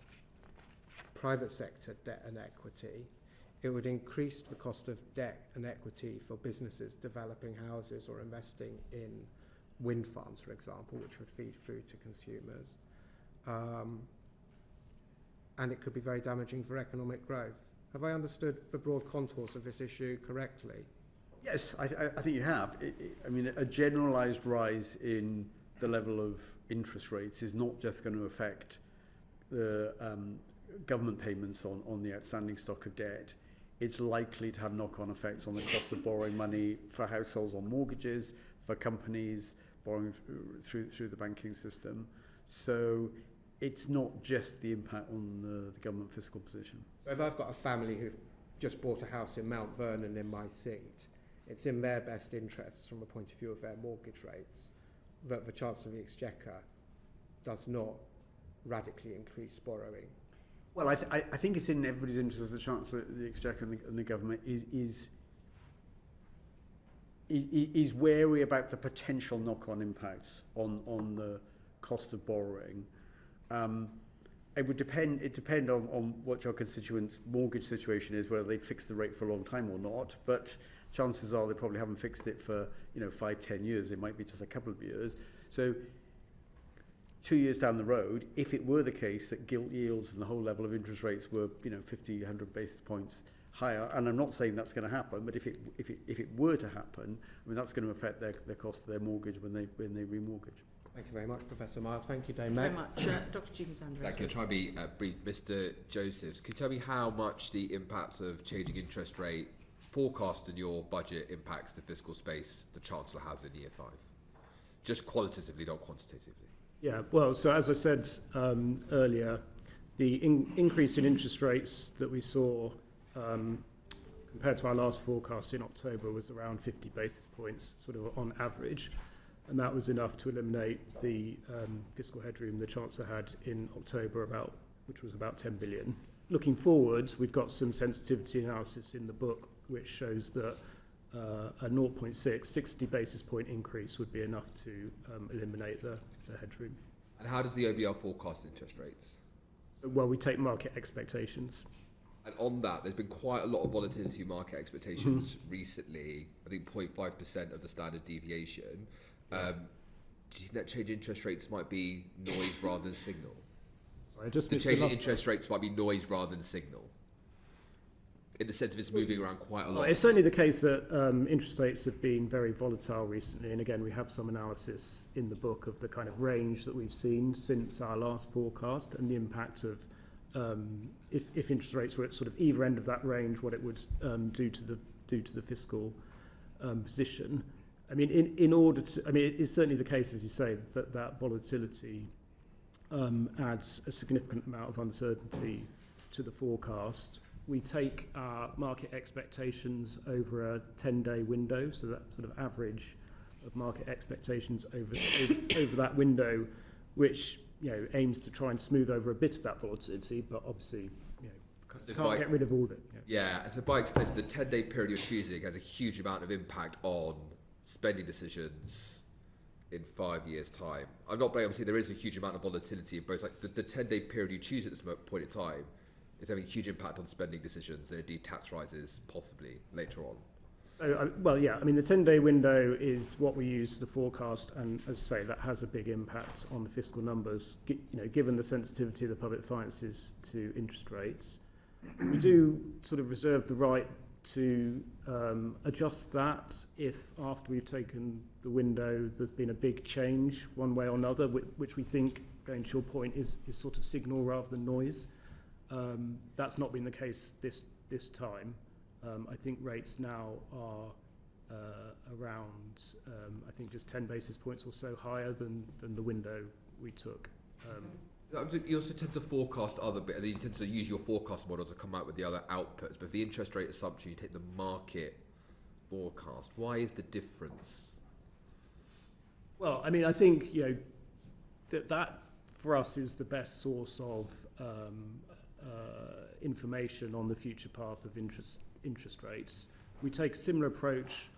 private sector debt and equity, it would increase the cost of debt and equity for businesses developing houses or investing in wind farms, for example, which would feed through to consumers. And it could be very damaging for economic growth. Have I understood the broad contours of this issue correctly? Yes, I think you have. I mean, a generalised rise in the level of interest rates is not just going to affect the government payments on the outstanding stock of debt. It's likely to have knock-on effects on the cost of borrowing money for households on mortgages, for companies borrowing through the banking system. So it's not just the impact on the government fiscal position. So if I've got a family who've just bought a house in Mount Vernon in my seat, it's in their best interests from the point of view of their mortgage rates that the Chancellor of the Exchequer does not radically increase borrowing. Well, I think it's in everybody's interest, the Chancellor of the Exchequer and the government is wary about the potential knock-on impacts on the cost of borrowing. It would depend on what your constituents' mortgage situation is, whether they'd fixed the rate for a long time or not. But chances are they probably haven't fixed it for 5-10 years. It might be just a couple of years. So 2 years down the road, if it were the case that gilt yields and the whole level of interest rates were 50, 100 basis points higher, and I'm not saying that's going to happen, but if it were to happen, I mean that's going to affect the cost of their mortgage when they remortgage. Thank you very much, Professor Miles. Thank you, Dame Very Meg. much. Dr. Jukasandra. Thank you. I'll try and be brief. Mr. Josephs, can you tell me how much the impact of changing interest rate forecast in your budget impacts the fiscal space the Chancellor has in year 5? Just qualitatively, not quantitatively. Yeah, well, so as I said earlier, the increase in interest rates that we saw compared to our last forecast in October was around 50 basis points, sort of on average. And that was enough to eliminate the fiscal headroom the Chancellor had in October, which was about 10 billion. Looking forward, we've got some sensitivity analysis in the book which shows that a 0.6, 60 basis point increase would be enough to eliminate the headroom. And how does the OBR forecast interest rates? Well, we take market expectations. And on that, there's been quite a lot of volatility in market expectations recently. I think 0.5% of the standard deviation. Do you think that change in interest rates might be noise rather than signal? Sorry, just the change in interest rates might be noise rather than signal, in the sense of it's moving around quite a lot. Well, it's certainly the case that interest rates have been very volatile recently, and again we have some analysis in the book of the kind of range that we've seen since our last forecast and the impact of if interest rates were at sort of either end of that range, what it would do to the fiscal position. I mean, it is certainly the case, as you say, that volatility adds a significant amount of uncertainty to the forecast. We take our market expectations over a 10-day window, so that sort of average of market expectations over that window, which aims to try and smooth over a bit of that volatility, but obviously can't get rid of all of it. Yeah, so by extension, the 10-day period you're choosing has a huge amount of impact on spending decisions in 5 years' time. I'm not blaming, obviously there is a huge amount of volatility in both, like the 10-day period you choose at this point in time is having a huge impact on spending decisions and indeed tax rises possibly later on. So, well, yeah, I mean, the 10-day window is what we use for the forecast, and as I say, that has a big impact on the fiscal numbers, given the sensitivity of the public finances to interest rates. We do sort of reserve the right to adjust that if after we've taken the window there's been a big change one way or another, which we think, going to your point, is sort of signal rather than noise. That's not been the case this time. I think rates now are around, I think just 10 basis points or so higher than the window we took. You also tend to forecast you tend to use your forecast model to come out with the other outputs, but if the interest rate assumption, you take the market forecast. Why is the difference? Well, I mean, I think that for us is the best source of information on the future path of interest rates. We take a similar approach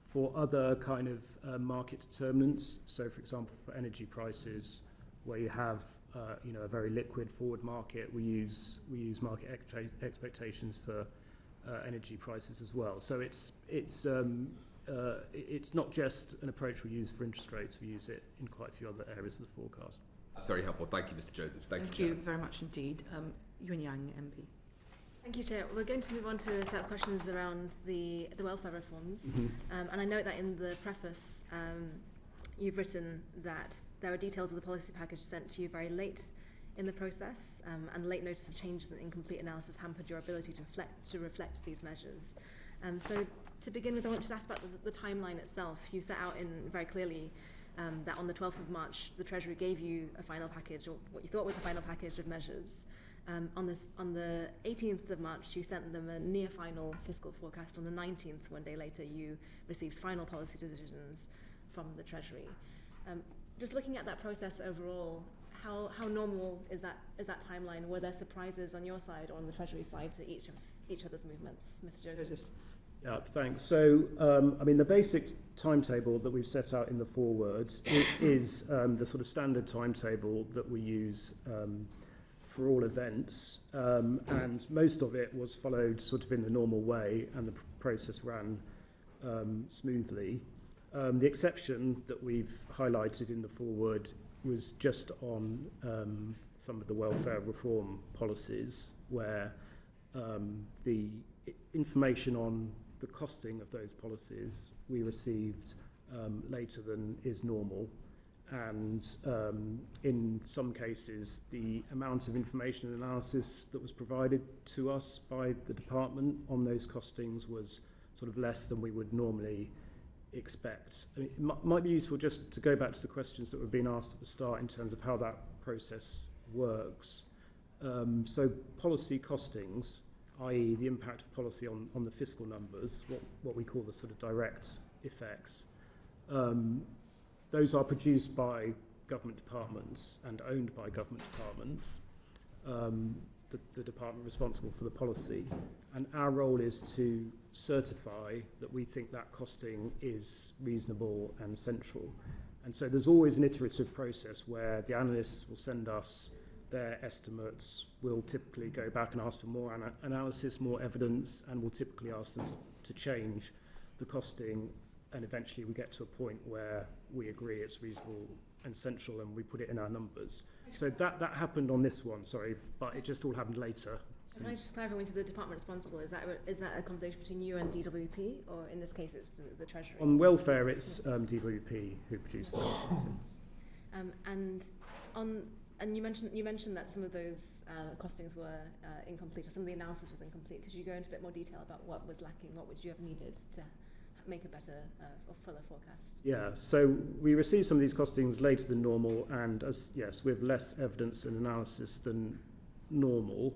for other kind of market determinants. So, for example, for energy prices, where you have a very liquid forward market, we use market expectations for energy prices as well. So it's not just an approach we use for interest rates. We use it in quite a few other areas of the forecast. That's very helpful. Thank you, Mr. Joseph. Thank you very much indeed. Yuan Yang, MP. Thank you, Chair. We're going to move on to a set of questions around the welfare reforms. And I note that in the preface, you've written that there are details of the policy package sent to you very late in the process, and late notice of changes and incomplete analysis hampered your ability to reflect these measures. So to begin with, I want to ask about the timeline itself. You set out very clearly that on the 12th of March, the Treasury gave you a final package, or what you thought was a final package of measures. On the 18th of March, you sent them a near-final fiscal forecast. On the 19th, one day later, you received final policy decisions from the Treasury. Just looking at that process overall, how normal is that timeline? Were there surprises on your side or on the Treasury side to each other's movements, Mr. Joseph? Yeah, thanks. So, the basic timetable that we've set out in the foreword is the sort of standard timetable that we use for all events, and most of it was followed sort of in the normal way, and the process ran smoothly. The exception that we've highlighted in the foreword was just on some of the welfare reform policies, where the information on the costing of those policies we received later than is normal. And in some cases, the amount of information and analysis that was provided to us by the department on those costings was sort of less than we would normally expect. I mean, it might be useful just to go back to the questions that were being asked at the start in terms of how that process works. So policy costings, i.e. the impact of policy on the fiscal numbers, what we call the sort of direct effects, those are produced by government departments and owned by government departments, the department responsible for the policy. And our role is to certify that we think that costing is reasonable and central. And so there's always an iterative process where the analysts will send us their estimates. We'll typically go back and ask for more analysis, more evidence, and we'll typically ask them to change the costing. And eventually we get to a point where we agree it's reasonable and central, and we put it in our numbers. So that happened on this one, sorry, but it just all happened later. Can I just clarify, when you say the department responsible, is that a conversation between you and DWP, or in this case it's the Treasury? On welfare, it's DWP who produced those. And you mentioned that some of those costings were incomplete, or some of the analysis was incomplete. Could you go into a bit more detail about what was lacking, what would you have needed to make a better or fuller forecast? Yeah, so we received some of these costings later than normal, and with less evidence and analysis than normal.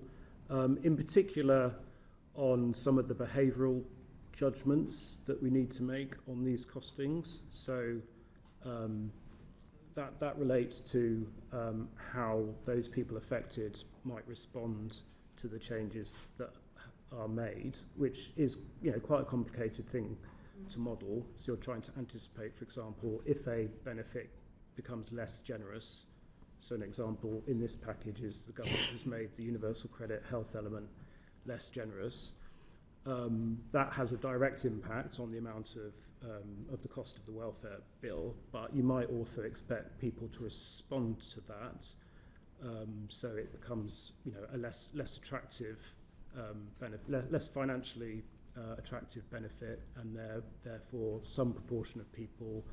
In particular, on some of the behavioural judgments that we need to make on these costings. So that relates to how those people affected might respond to the changes that are made, which is quite a complicated thing to model. So you're trying to anticipate, for example, if a benefit becomes less generous. So an example in this package is the government has made the universal credit health element less generous. That has a direct impact on the amount of the cost of the welfare bill, but you might also expect people to respond to that. So it becomes a less attractive benefit, less financially attractive benefit, and therefore some proportion of people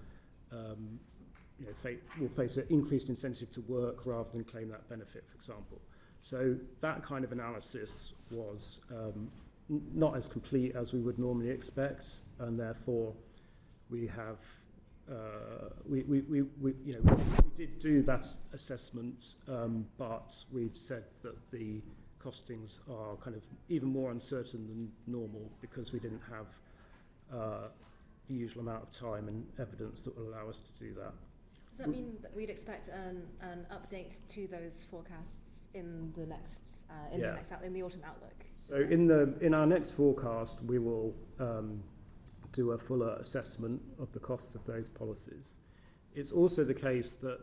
will face an increased incentive to work rather than claim that benefit, for example. So that kind of analysis was not as complete as we would normally expect, and therefore we have we did do that assessment, but we've said that the costings are kind of even more uncertain than normal because we didn't have the usual amount of time and evidence that will allow us to do that. Does that mean that we'd expect an update to those forecasts in the next in the autumn outlook? So in our next forecast, we will do a fuller assessment of the costs of those policies. It's also the case that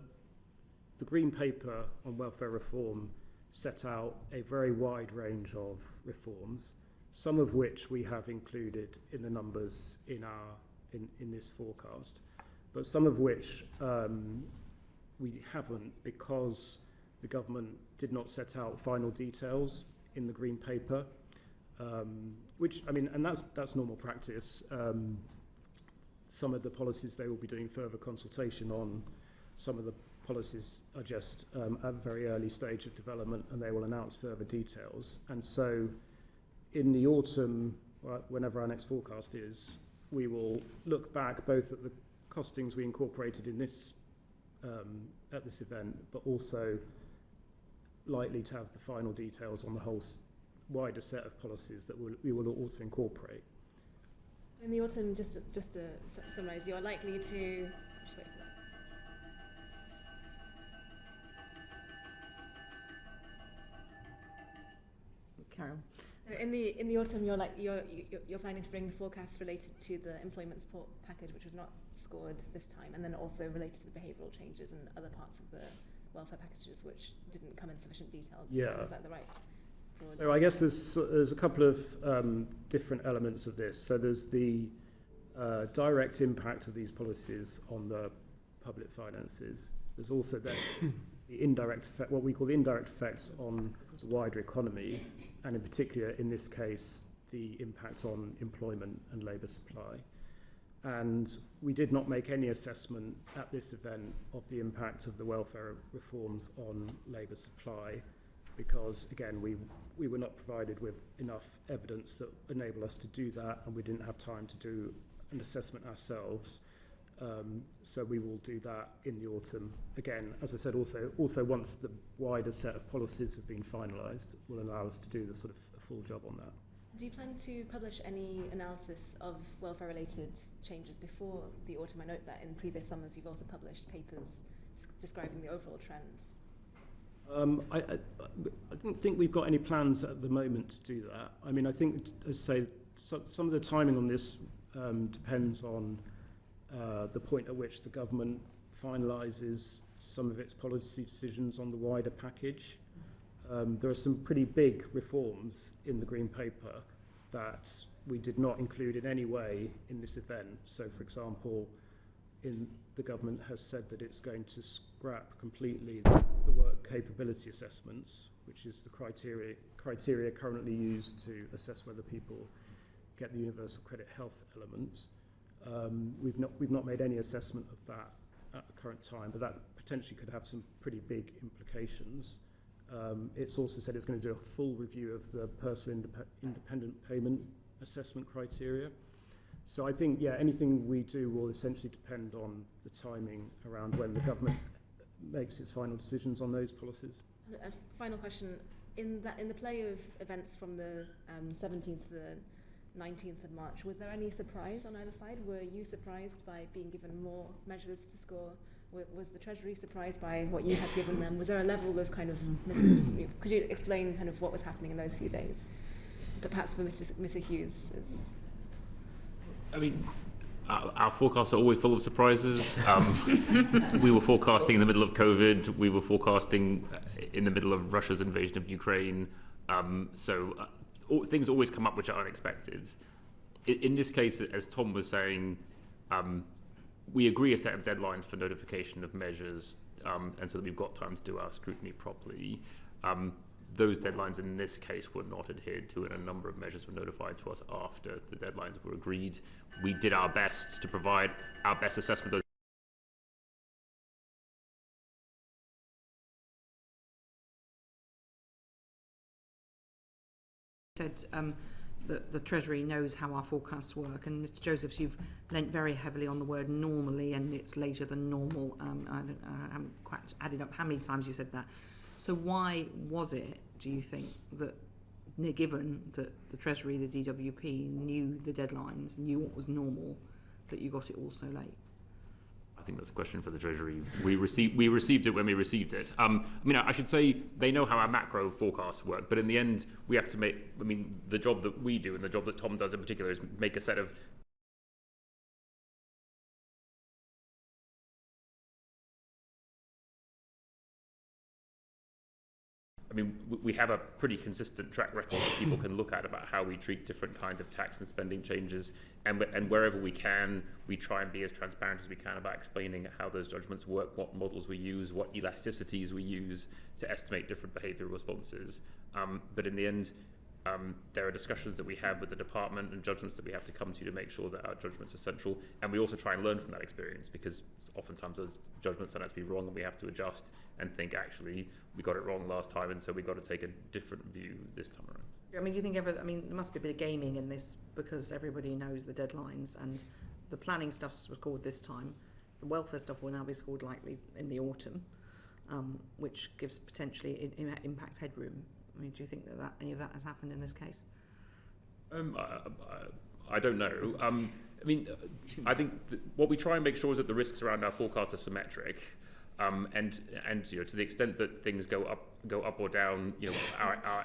the Green Paper on welfare reform set out a very wide range of reforms, some of which we have included in the numbers in this forecast, but some of which we haven't, because the government did not set out final details in the Green Paper, which, I mean, and that's normal practice. Some of the policies they will be doing further consultation on. Some of the policies are just at a very early stage of development, and they will announce further details. And so in the autumn, whenever our next forecast is, we will look back both at the costings we incorporated in this at this event, but also likely to have the final details on the whole wider set of policies that we will also incorporate. So in the autumn, just to summarise, you're likely to... Carol. So in the autumn, you're planning to bring the forecasts related to the employment support package, which was not scored this time, and then also related to the behavioural changes and other parts of the welfare packages which didn't come in sufficient detail. Yeah. So is that the right? So I guess there's a couple of different elements of this. So there's the direct impact of these policies on the public finances. There's also the indirect effect, what we call the indirect effects on the wider economy, and in particular, in this case, the impact on employment and labour supply. And we did not make any assessment at this event of the impact of the welfare reforms on labour supply, because, again, we were not provided with enough evidence that enabled us to do that, and we didn't have time to do an assessment ourselves. So we will do that in the autumn. Again, as I said, also once the wider set of policies have been finalised, will allow us to do the sort of a full job on that. Do you plan to publish any analysis of welfare-related changes before the autumn? I note that in previous summers you've also published papers describing the overall trends. I don't think we've got any plans at the moment to do that. I mean, I think, as I say, some of the timing on this depends on the point at which the government finalises some of its policy decisions on the wider package. There are some pretty big reforms in the Green Paper that we did not include in any way in this event. So, for example, the government has said that it's going to scrap completely the work capability assessments, which is the criteria currently used to assess whether people get the universal credit health elements. We've not made any assessment of that at the current time, but that potentially could have some pretty big implications. It's also said it's going to do a full review of the personal independent payment assessment criteria. So I think, yeah, anything we do will essentially depend on the timing around when the government makes its final decisions on those policies. A final question: in the play of events from the 17th to the 19th of March, was there any surprise on either side? Were you surprised by being given more measures to score? Was the Treasury surprised by what you had given them? Was there a level of kind of... Could you explain kind of what was happening in those few days? But perhaps for Mr. Hughes. I mean, our forecasts are always full of surprises. We were forecasting in the middle of COVID. We were forecasting in the middle of Russia's invasion of Ukraine. Things always come up which are unexpected. In this case, as Tom was saying, we agree a set of deadlines for notification of measures, and so that we've got time to do our scrutiny properly. Those deadlines in this case were not adhered to, and a number of measures were notified to us after the deadlines were agreed. We did our best to provide our best assessment of those. Said the Treasury knows how our forecasts work, and Mr. Josephs, you've lent very heavily on the word normally, and it's later than normal. I haven't quite added up how many times you said that. So why was it, do you think, that, given that the Treasury, the DWP, knew the deadlines, knew what was normal, that you got it all so late? I think that's a question for the Treasury. We received it when we received it. I mean, I should say they know how our macro forecasts work, but in the end, we have to make. I mean, the job that we do and the job that Tom does in particular is make a set of. I mean, we have a pretty consistent track record that people can look at about how we treat different kinds of tax and spending changes, and wherever we can, we try and be as transparent as we can about explaining how those judgments work, what models we use, what elasticities we use to estimate different behavioural responses. But in the end, there are discussions that we have with the department and judgments that we have to come to make sure that our judgments are central, and we also try and learn from that experience, because oftentimes those judgments turn out to be wrong and we have to adjust and think, actually, we got it wrong last time, and so we got to take a different view this time around. I mean, do you think there must be a bit of gaming in this, because everybody knows the deadlines, and the planning stuff's recorded this time. The welfare stuff will now be scored likely in the autumn, which gives potentially impacts headroom. I mean, do you think that any of that has happened in this case? I don't know. I mean, I think what we try and make sure is that the risks around our forecast are symmetric, and to the extent that things go up or down, our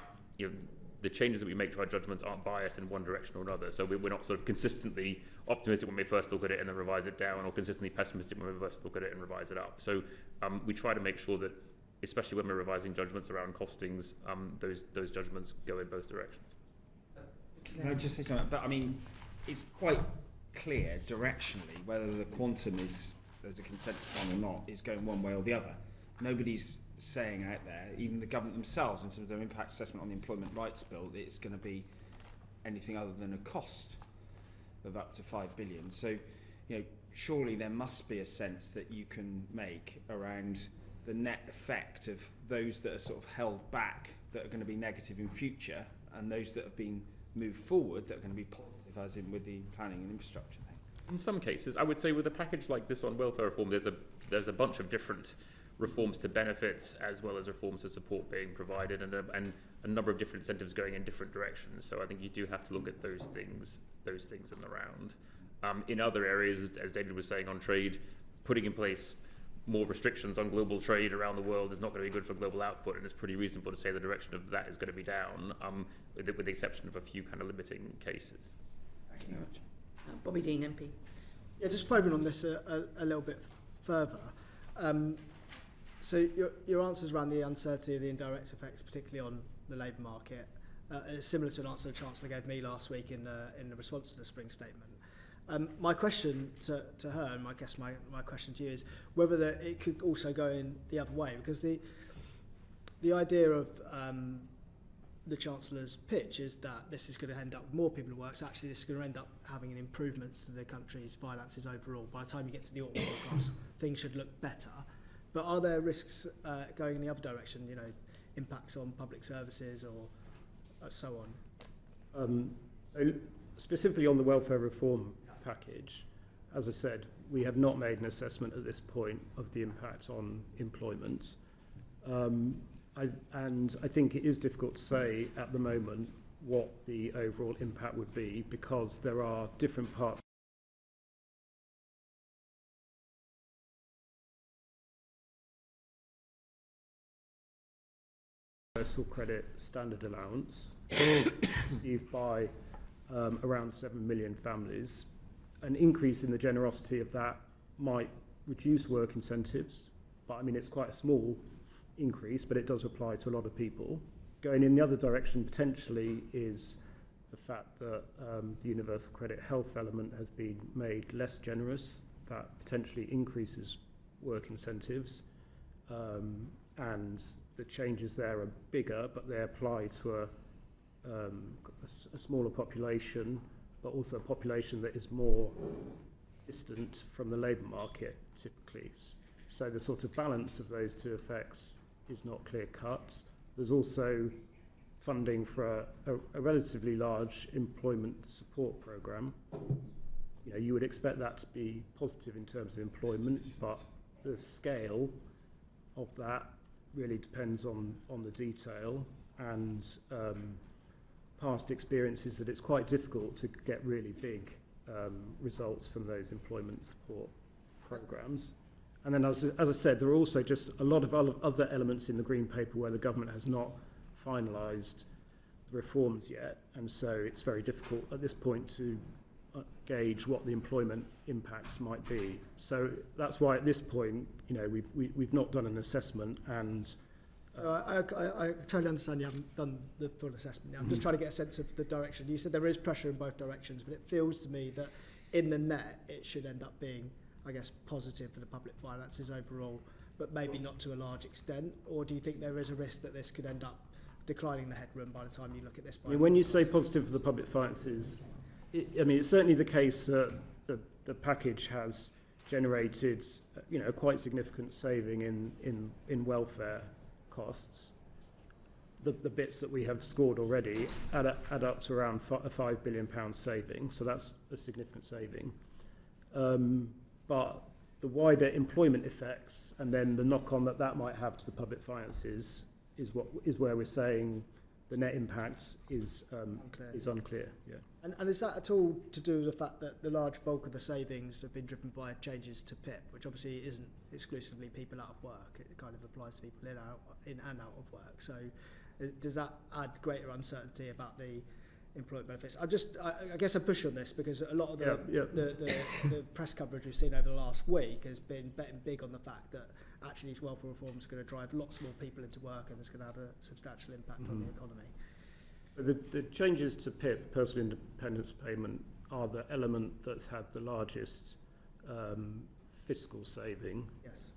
the changes that we make to our judgments aren't biased in one direction or another. So we're not sort of consistently optimistic when we first look at it and then revise it down, or consistently pessimistic when we first look at it and revise it up. So we try to make sure that, especially when we're revising judgments around costings, those judgments go in both directions. Can I just say something? But I mean, it's quite clear directionally whether the quantum is, there's a consensus on or not, is going one way or the other. Nobody's saying out there, even the government themselves, in terms of their impact assessment on the Employment Rights Bill, that it's going to be anything other than a cost of up to 5 billion. So, surely there must be a sense that you can make around the net effect of those that are sort of held back, that are going to be negative in future, and those that have been moved forward that are going to be positive, as in with the planning and infrastructure thing. In some cases, I would say with a package like this on welfare reform, there's a bunch of different reforms to benefits as well as reforms to support being provided, and a number of different incentives going in different directions. So I think you do have to look at those things in the round. In other areas, as David was saying on trade, putting in place more restrictions on global trade around the world is not going to be good for global output, and it's pretty reasonable to say the direction of that is going to be down, with the exception of a few kind of limiting cases. Thank you very much. Bobby Dean, MP. Yeah, just probing on this a little bit further. So your answers around the uncertainty of the indirect effects, particularly on the labour market, is similar to an answer the Chancellor gave me last week in the response to the Spring Statement. My question to her, and I guess my question to you, is whether it could also go in the other way, because the idea of the Chancellor's pitch is that this is going to end up with more people in work, so actually this is going to end up having an improvement to the country's finances overall. By the time you get to the autumn forecast, things should look better. But are there risks going in the other direction, impacts on public services or so on? So specifically on the welfare reform package, as I said, we have not made an assessment at this point of the impact on employment. And I think it is difficult to say at the moment what the overall impact would be, because there are different parts universal credit standard allowance received by around 7 million families. An increase in the generosity of that might reduce work incentives, but I mean it's quite a small increase, but it does apply to a lot of people. Going in the other direction potentially is the fact that the universal credit health element has been made less generous. That potentially increases work incentives, and the changes there are bigger, but they apply to a smaller population, but also a population that is more distant from the labour market typically. So the sort of balance of those two effects is not clear-cut. There's also funding for a relatively large employment support programme. You would expect that to be positive in terms of employment, but the scale of that really depends on the detail, and past experience is that it's quite difficult to get really big results from those employment support programmes. And then, as I said, there are also just a lot of other elements in the Green Paper where the government has not finalised the reforms yet, and so it's very difficult at this point to gauge what the employment impacts might be. So that's why at this point, we've not done an assessment, and I totally understand you haven't done the full assessment yet. I'm just trying to get a sense of the direction. You said there is pressure in both directions, but it feels to me that in the net it should end up being, I guess, positive for the public finances overall, but maybe not to a large extent. Or do you think there is a risk that this could end up declining the headroom by the time you look at this? When you say positive for the public finances, it's certainly the case that the package has generated, a quite significant saving in welfare costs. The bits that we have scored already add up to around a £5 billion saving, so that's a significant saving. But the wider employment effects and then the knock-on that might have to the public finances is where we're saying the net impact is unclear. Yeah. And is that at all to do with the fact that the large bulk of the savings have been driven by changes to PIP, which obviously isn't exclusively people out of work? It kind of applies to people in and out of work. So does that add greater uncertainty about the employment benefits? I guess I push on this because a lot of the press coverage we've seen over the last week has been betting big on the fact that actually these welfare reforms are going to drive lots more people into work and it's going to have a substantial impact on the economy. So the changes to PIP, personal independence payment, are the element that's had the largest fiscal saving. Yes.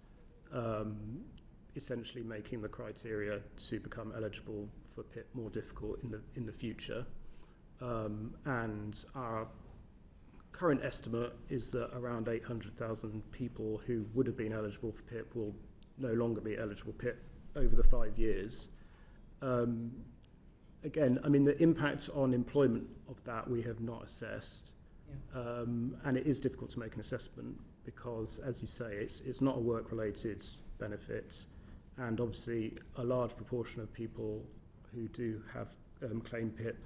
Essentially making the criteria to become eligible for PIP more difficult in the future. And our current estimate is that around 800,000 people who would have been eligible for PIP will no longer be eligible for PIP over the 5 years. Again, the impact on employment of that we have not assessed. Yeah. And it is difficult to make an assessment because, as you say, it's not a work-related benefit, and obviously a large proportion of people who do have claim PIP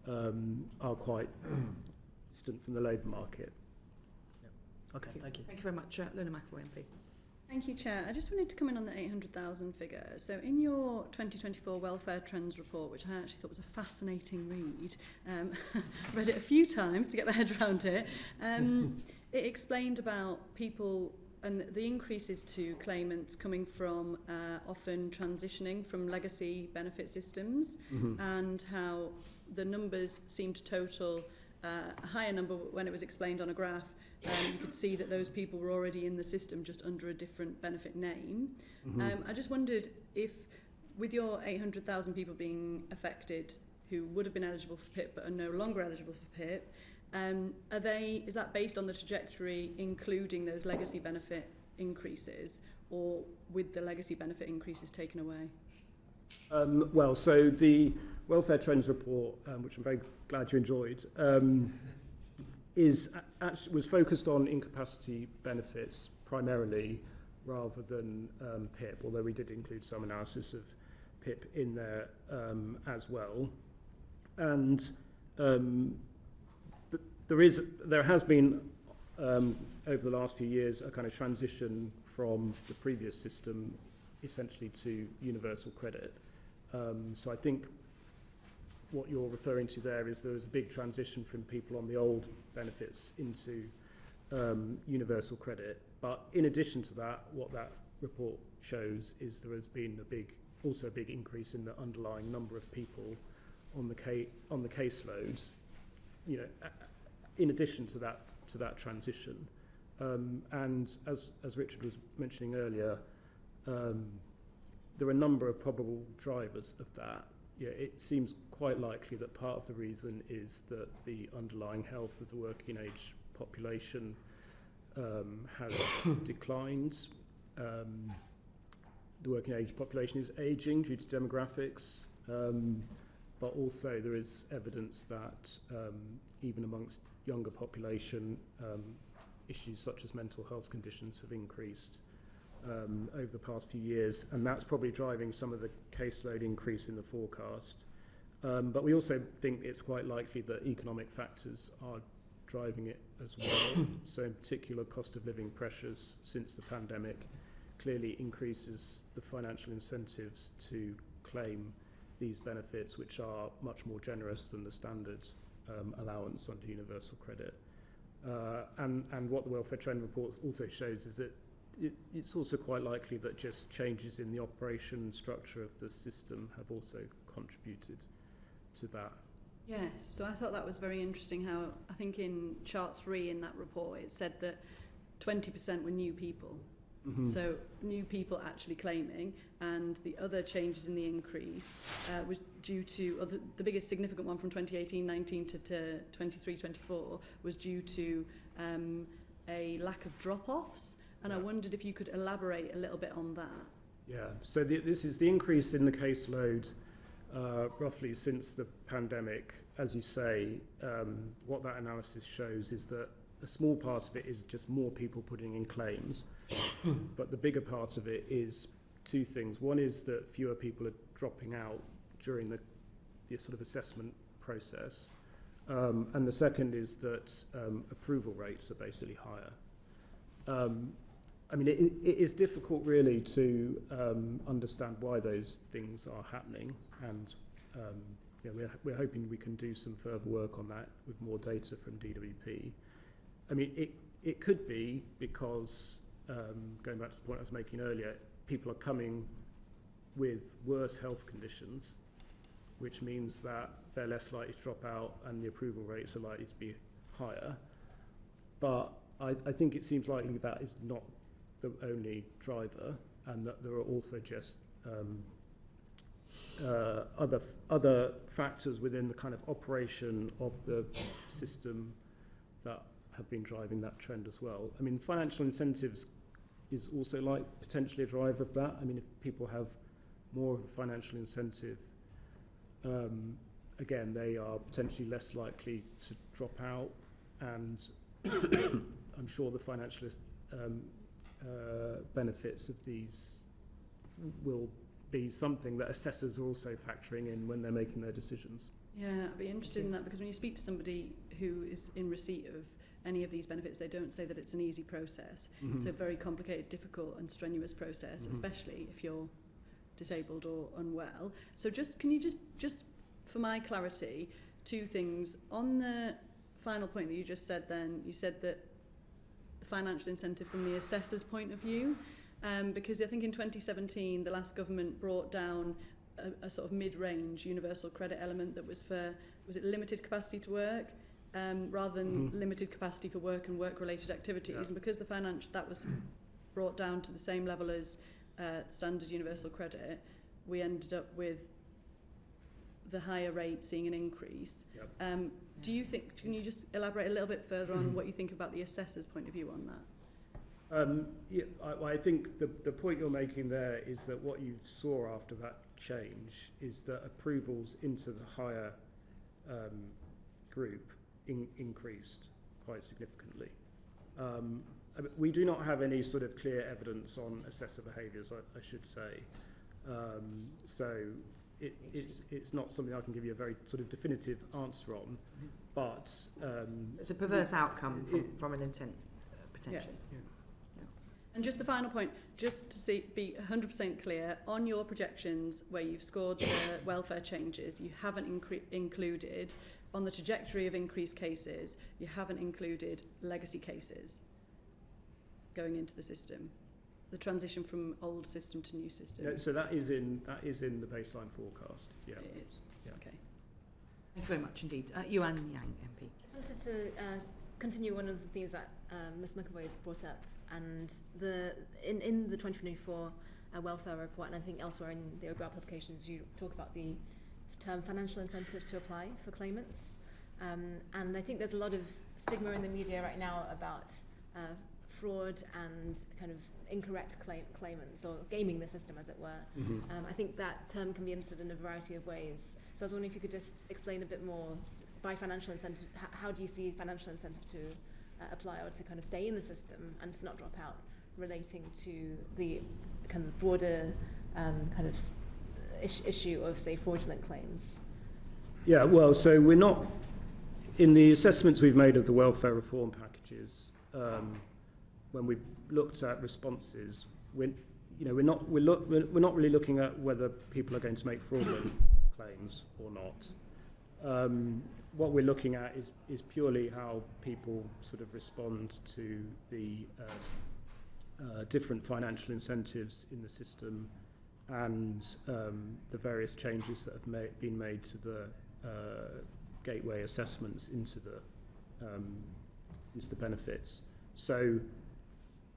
are quite distant from the labour market. Yeah. Okay, thank you. Thank you very much. Luna McAvoy, MP. Thank you, Chair. I just wanted to come in on the 800,000 figure. So in your 2024 Welfare Trends report, which I actually thought was a fascinating read, read it a few times to get my head around it, it explained about people and the increases to claimants coming from often transitioning from legacy benefit systems, and how the numbers seemed to total a higher number when it was explained on a graph. You could see that those people were already in the system just under a different benefit name. I just wondered if, with your 800,000 people being affected who would have been eligible for PIP but are no longer eligible for PIP, is that based on the trajectory including those legacy benefit increases, or with the legacy benefit increases taken away? Well, so the Welfare Trends report, which I'm very glad you enjoyed, was focused on incapacity benefits primarily rather than PIP, although we did include some analysis of PIP in there as well. And there has been over the last few years a kind of transition from the previous system essentially to universal credit. So I think what you're referring to there is there was a big transition from people on the old benefits into universal credit. But in addition to that, what that report shows is there has been also a big increase in the underlying number of people on the caseload, in addition to that transition. And as Richard was mentioning earlier, there are a number of probable drivers of that. It seems quite likely that part of the reason is that the underlying health of the working age population has declined. The working age population is ageing due to demographics, but also there is evidence that even amongst younger population, issues such as mental health conditions have increased over the past few years, and that's probably driving some of the caseload increase in the forecast. But we also think it's quite likely that economic factors are driving it as well. So in particular, cost of living pressures since the pandemic clearly increases the financial incentives to claim these benefits, which are much more generous than the standard allowance under universal credit. And what the Welfare Trend Report also shows is that it's also quite likely that just changes in the operation and structure of the system have also contributed to that. Yes, so I thought that was very interesting how, I think in chart 3 in that report, it said that 20% were new people. So new people actually claiming, and the other changes in the increase was due to, the biggest significant one from 2018-19 to 23-24 was due to a lack of drop-offs, and I wondered if you could elaborate a little bit on that. Yeah, so this is the increase in the caseload roughly since the pandemic. As you say, what that analysis shows is that a small part of it is just more people putting in claims, but the bigger part of it is two things. One is that fewer people are dropping out during the sort of assessment process, and the second is that approval rates are basically higher. I mean, it is difficult really to understand why those things are happening, and we're hoping we can do some further work on that with more data from DWP. I mean, it could be because, going back to the point I was making earlier, people are coming with worse health conditions, which means that they're less likely to drop out and the approval rates are likely to be higher. But I think it seems likely that is not the only driver, and that there are also just other factors within the kind of operation of the system that have been driving that trend as well. I mean, financial incentives is also like potentially a driver of that. I mean, if people have more of a financial incentive, again, they are potentially less likely to drop out, and I'm sure the financial benefits of these will be something that assessors are also factoring in when they're making their decisions. Yeah, I'd be interested in that, because when you speak to somebody who is in receipt of any of these benefits, they don't say that it's an easy process. It's a very complicated, difficult and strenuous process, especially if you're disabled or unwell. So can you just for my clarity, two things. On the final point that you just said then, you said that the financial incentive from the assessor's point of view, because I think in 2017 the last government brought down a sort of mid-range universal credit element that was for, was it limited capacity to work, rather than limited capacity for work and work-related activities, and because that was brought down to the same level as standard universal credit, we ended up with the higher rate seeing an increase. Do you think, can you just elaborate a little bit further on what you think about the assessor's point of view on that? I think the point you're making there is that what you saw after that change is that approvals into the higher group increased quite significantly. We do not have any sort of clear evidence on assessor behaviours, I should say. So it's not something I can give you a very sort of definitive answer on, but it's a perverse outcome from an intent potentially. Yeah. And just the final point, just to be 100% clear, on your projections where you've scored the welfare changes, you haven't included, on the trajectory of increased cases, you haven't included legacy cases going into the system, the transition from old system to new system. Yeah, so that is in the baseline forecast. Yeah, it is. Yeah. Okay. Thank you very much indeed. Yuan Yang, MP. I wanted to continue one of the themes that Ms McAvoy brought up, and in the 2024 welfare report, and I think elsewhere in the OBR publications, you talk about the term financial incentive to apply for claimants, and I think there's a lot of stigma in the media right now about fraud and kind of incorrect claimants, or gaming the system, as it were. I think that term can be understood in a variety of ways. So I was wondering if you could just explain a bit more by financial incentive. How do you see financial incentive to apply, or to kind of stay in the system and to not drop out, relating to the kind of broader kind of issue of, say, fraudulent claims? Yeah, well, so we're not in the assessments we've made of the welfare reform packages, when we've looked at responses, we're not really looking at whether people are going to make fraudulent claims or not. What we're looking at is purely how people sort of respond to the different financial incentives in the system and the various changes that have been made to the gateway assessments into the benefits. So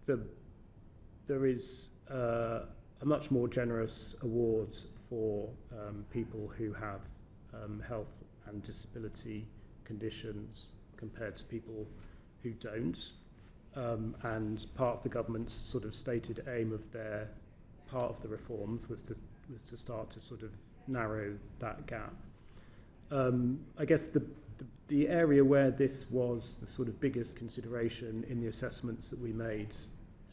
there is a much more generous award for people who have health and disability conditions compared to people who don't. And part of the government's sort of stated aim of their part of the reforms was to start to sort of narrow that gap. I guess the area where this was the sort of biggest consideration in the assessments that we made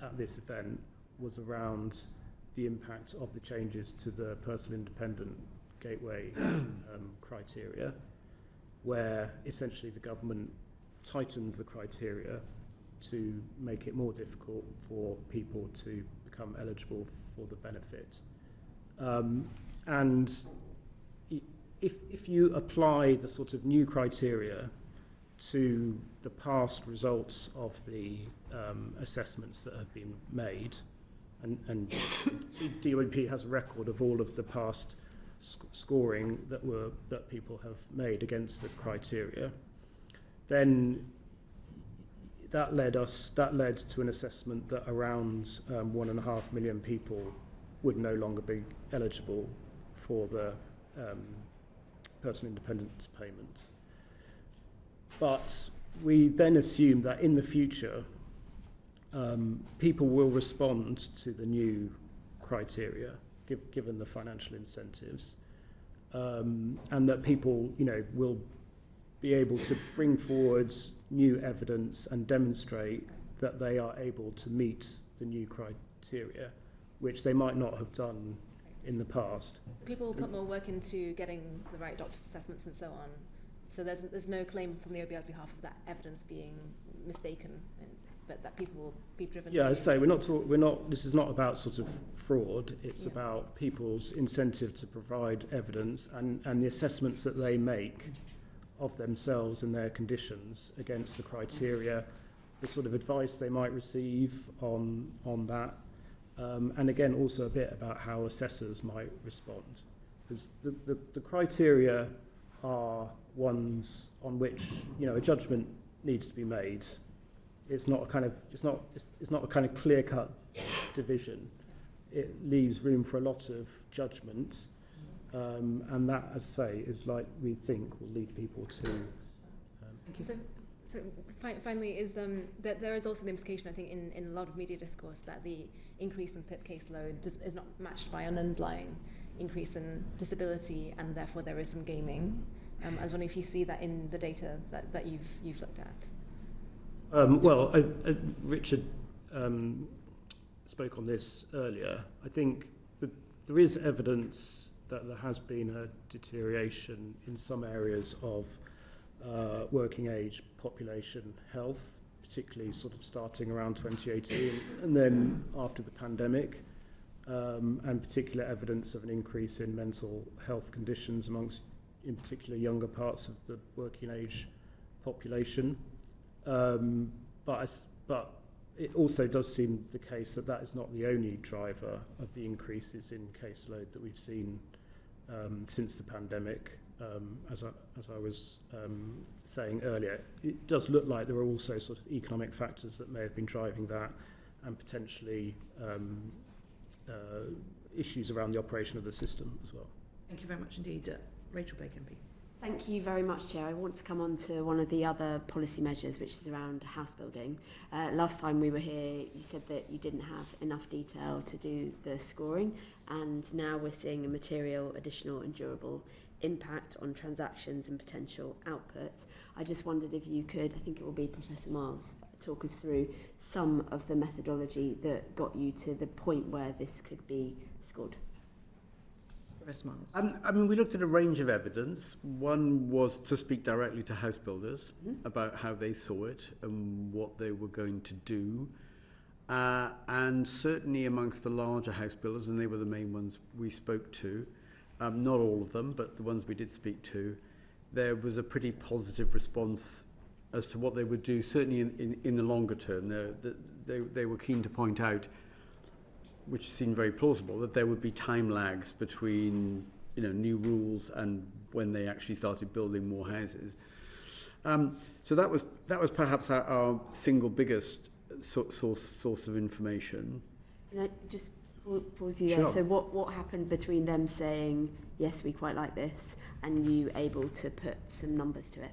at this event was around the impact of the changes to the personal independent gateway criteria, where essentially the government tightened the criteria to make it more difficult for people to become eligible for the benefit. And if you apply the sort of new criteria to the past results of the assessments that have been made, and DOEP has a record of all of the past scoring that people have made against the criteria, then that led to an assessment that around 1.5 million people would no longer be eligible for the personal independence payment. But we then assume that in the future, people will respond to the new criteria, given the financial incentives, and that people, will be able to bring forward new evidence and demonstrate that they are able to meet the new criteria, which they might not have done in the past. So people will put more work into getting the right doctor's assessments and so on. So there's no claim from the OBR's behalf of that evidence being mistaken, but that people will be driven. Yeah, I say we're not. This is not about sort of fraud. It's about people's incentive to provide evidence and the assessments that they make of themselves and their conditions against the criteria, the sort of advice they might receive on that, and again also a bit about how assessors might respond, because the criteria are ones on which a judgment needs to be made. It's not a kind of clear-cut division. It leaves room for a lot of judgment, and that, as I say, is like we think will lead people to. So finally, is that there is also the implication, I think, in a lot of media discourse that the increase in PIP caseload is not matched by an underlying increase in disability, and therefore there is some gaming. I was wondering if you see that in the data that you've looked at. Richard spoke on this earlier. I think that there is evidence that there has been a deterioration in some areas of working age population health, particularly sort of starting around 2018 and then after the pandemic, and particular evidence of an increase in mental health conditions amongst, in particular, younger parts of the working age population. But it also does seem the case that that is not the only driver of the increases in caseload that we've seen since the pandemic. As I was saying earlier, it does look like there are also sort of economic factors that may have been driving that, and potentially issues around the operation of the system as well. Thank you very much indeed. Rachel Blake MP. Thank you very much, Chair. I want to come on to one of the other policy measures, which is around house building. Last time we were here, you said that you didn't have enough detail to do the scoring, and now we're seeing a material, additional and durable impact on transactions and potential outputs. I just wondered if you could, I think it will be Professor Miles, talk us through some of the methodology that got you to the point where this could be scored. Professor Miles. I mean, we looked at a range of evidence. One was to speak directly to house builders about how they saw it and what they were going to do. And certainly amongst the larger house builders, and they were the main ones we spoke to, not all of them, but the ones we did speak to, there was a pretty positive response as to what they would do, certainly in the longer term. They were keen to point out, which seemed very plausible, that there would be time lags between new rules and when they actually started building more houses. So that was perhaps our single biggest source of information. Can I just pause you Sure. there? So what happened between them saying, yes, we quite like this, and you able to put some numbers to it?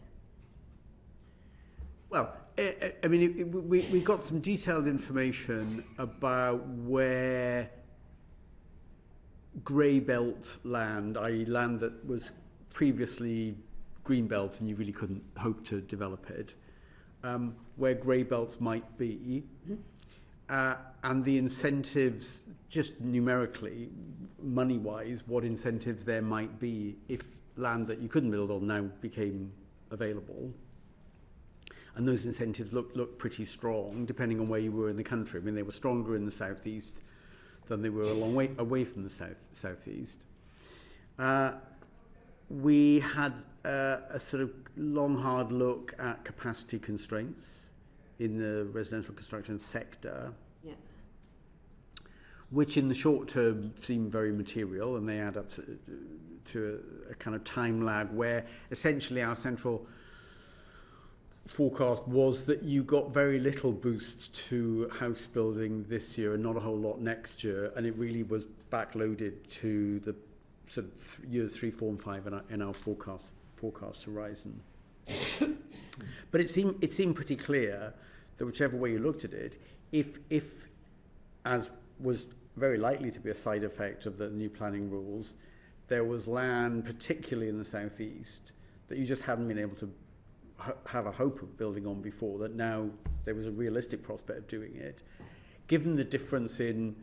Well, I mean, we got some detailed information about where grey belt land, i.e. land that was previously green belt and you really couldn't hope to develop it, where grey belts might be, and the incentives, just numerically, money-wise, what incentives there might be if land that you couldn't build on now became available. And those incentives look pretty strong, depending on where you were in the country. I mean, they were stronger in the southeast than they were a long way away from the southeast. We had a sort of long, hard look at capacity constraints in the residential construction sector, which in the short term seem very material, and they add up to a kind of time lag where essentially our central forecast was that you got very little boost to house building this year and not a whole lot next year, and it really was backloaded to the sort of years 3, 4 and 5 in our forecast horizon. But it seemed pretty clear that whichever way you looked at it, if as was very likely to be a side effect of the new planning rules, there was land, particularly in the southeast, that you just hadn't been able to have a hope of building on before, that now there was a realistic prospect of doing it. Given the difference in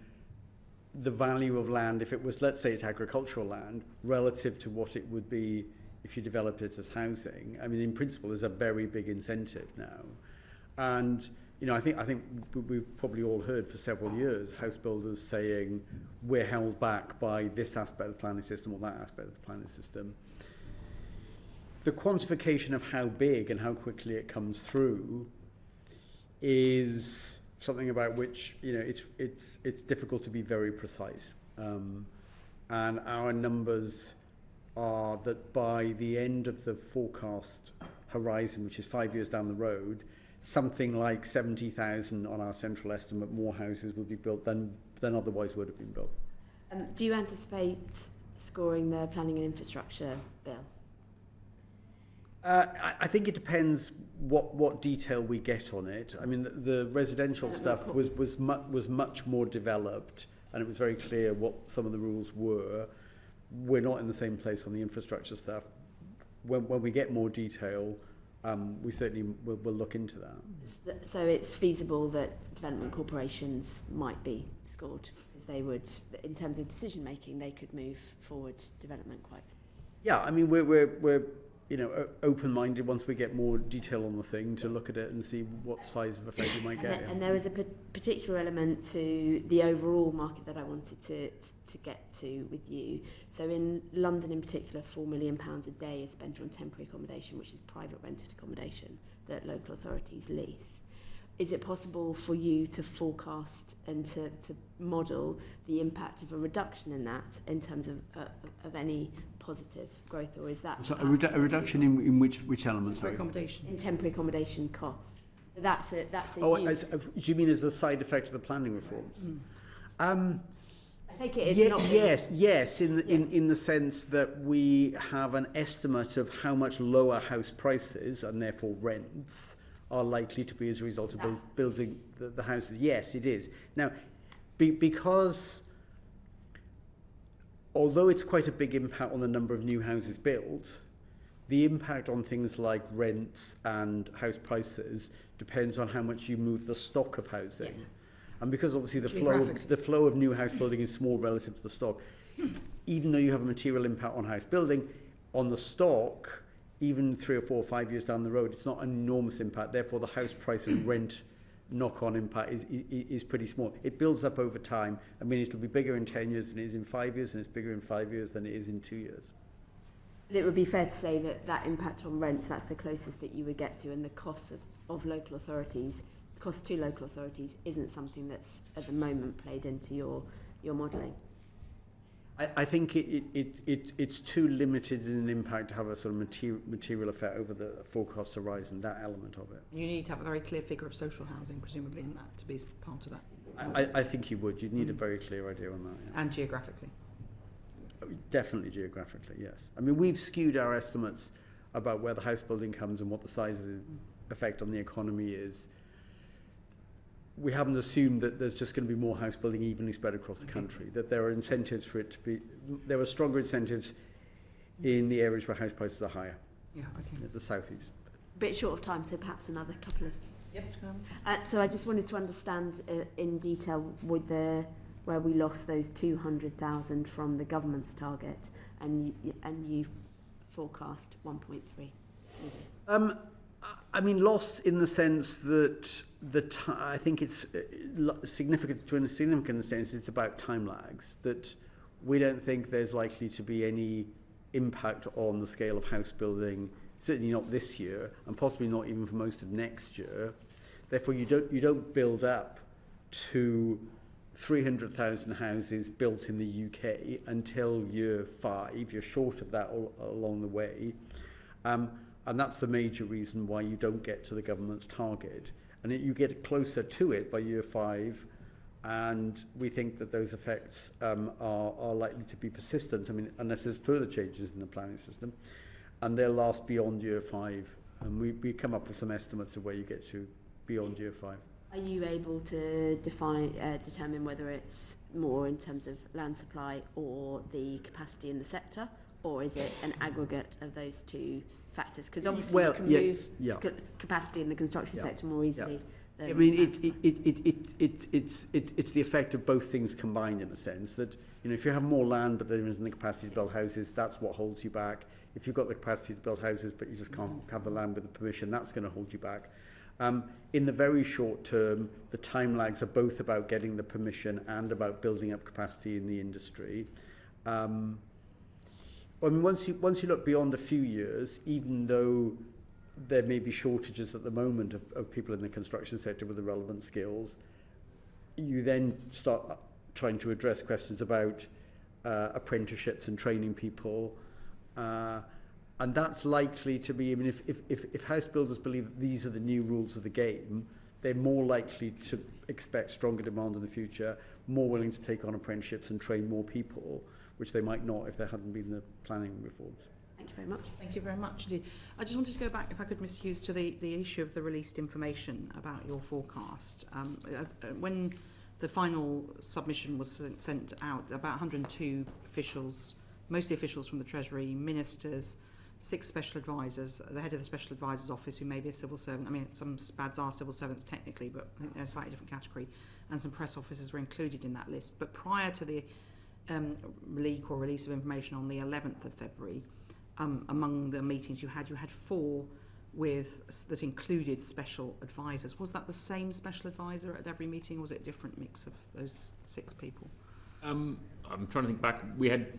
the value of land, if it was, let's say it's agricultural land, relative to what it would be if you developed it as housing, I mean, in principle, there's a very big incentive now. And, I think we've probably all heard for several years house builders saying, we're held back by this aspect of the planning system or that aspect of the planning system. The quantification of how big and how quickly it comes through is something about which it's difficult to be very precise. And our numbers are that by the end of the forecast horizon, which is 5 years down the road, something like 70,000 on our central estimate more houses will be built than otherwise would have been built. Do you anticipate scoring the planning and infrastructure bill? I think it depends what detail we get on it. I mean, the residential stuff was much more developed, and it was very clear what some of the rules were. We're not in the same place on the infrastructure stuff. When we get more detail, we certainly will look into that. So it's feasible that development corporations might be scored, because they would, in terms of decision making, they could move forward development quite. Yeah, I mean, we're open-minded once we get more detail on the thing to look at it and see what size of effect we might get. And there was a particular element to the overall market that I wanted to get to with you. So in London in particular, £4 million a day is spent on temporary accommodation, which is private rented accommodation that local authorities lease. Is it possible for you to forecast and to model the impact of a reduction in that in terms of any positive growth, or is that... So a reduction in which elements? Temporary accommodation. In temporary accommodation costs. So that's a do you mean as a side effect of the planning reforms? I take it it's not... Yes, in the sense that we have an estimate of how much lower house prices, and therefore rents, are likely to be as a result of building the houses. Yes, it is. Now, because although it's quite a big impact on the number of new houses built, the impact on things like rents and house prices depends on how much you move the stock of housing. And because obviously the flow of new house building is small relative to the stock, even though you have a material impact on house building, on the stock, even 3 or 4 or 5 years down the road, it's not an enormous impact. Therefore, the house price and rent knock-on impact is pretty small. It builds up over time. I mean, it'll be bigger in 10 years than it is in 5 years, and it's bigger in 5 years than it is in 2 years. But it would be fair to say that that impact on rents, that's the closest that you would get to, and the cost of local authorities, the cost to local authorities, isn't something that's at the moment played into your modelling. I think it's too limited in an impact to have a sort of material effect over the forecast horizon, that element of it. You need to have a very clear figure of social housing, presumably, in that, to be part of that. I think you would. You'd need a very clear idea on that. Yeah. And geographically. Definitely geographically, yes. I mean, we've skewed our estimates about where the house building comes and what the size of the effect on the economy is. We haven't assumed that there's just going to be more house building evenly spread across the country, that there are incentives for it to be, there are stronger incentives in the areas where house prices are higher. Yeah, okay. At the southeast. A bit short of time, so perhaps another couple of... Yep. So I just wanted to understand in detail with where we lost those 200,000 from the government's target, and you forecast 1.3. I mean, lost in the sense that I think it's significant to a significant sense. It's about time lags. That we don't think there's likely to be any impact on the scale of house building. Certainly not this year, and possibly not even for most of next year. Therefore, you don't build up to 300,000 houses built in the UK until year 5. You're short of that along the way. And that's the major reason why you don't get to the government's target. And you get closer to it by year 5, and we think that those effects are likely to be persistent. I mean, unless there's further changes in the planning system, and they'll last beyond year 5. And we come up with some estimates of where you get to beyond year 5. Are you able to determine whether it's more in terms of land supply or the capacity in the sector, or is it an aggregate of those two factors? Because obviously you can move capacity in the construction sector more easily. I mean, it's the effect of both things combined, in a sense that, you know, if you have more land but there isn't the capacity to build houses, that's what holds you back. If you've got the capacity to build houses but you just can't have the land with the permission, that's going to hold you back. In the very short term, the time lags are both about getting the permission and about building up capacity in the industry. I mean, once you look beyond a few years, even though there may be shortages at the moment of people in the construction sector with the relevant skills, you then start trying to address questions about apprenticeships and training people. And that's likely to be, I mean, if house builders believe that these are the new rules of the game, they're more likely to expect stronger demand in the future, more willing to take on apprenticeships and train more people, which they might not if there hadn't been the planning reforms. Thank you very much. Thank you very much indeed. I just wanted to go back, if I could, Mr. Hughes, to the issue of the released information about your forecast. When the final submission was sent out, about 102 officials, mostly officials from the Treasury, ministers, 6 special advisors, the head of the special advisor's office, who may be a civil servant. I mean, some SPADs are civil servants technically, but I think they're a slightly different category. And some press officers were included in that list. But prior to the leak or release of information on the 11th of February, among the meetings you had 4 that included special advisors. Was that the same special advisor at every meeting, or was it a different mix of those 6 people? I'm trying to think back. We had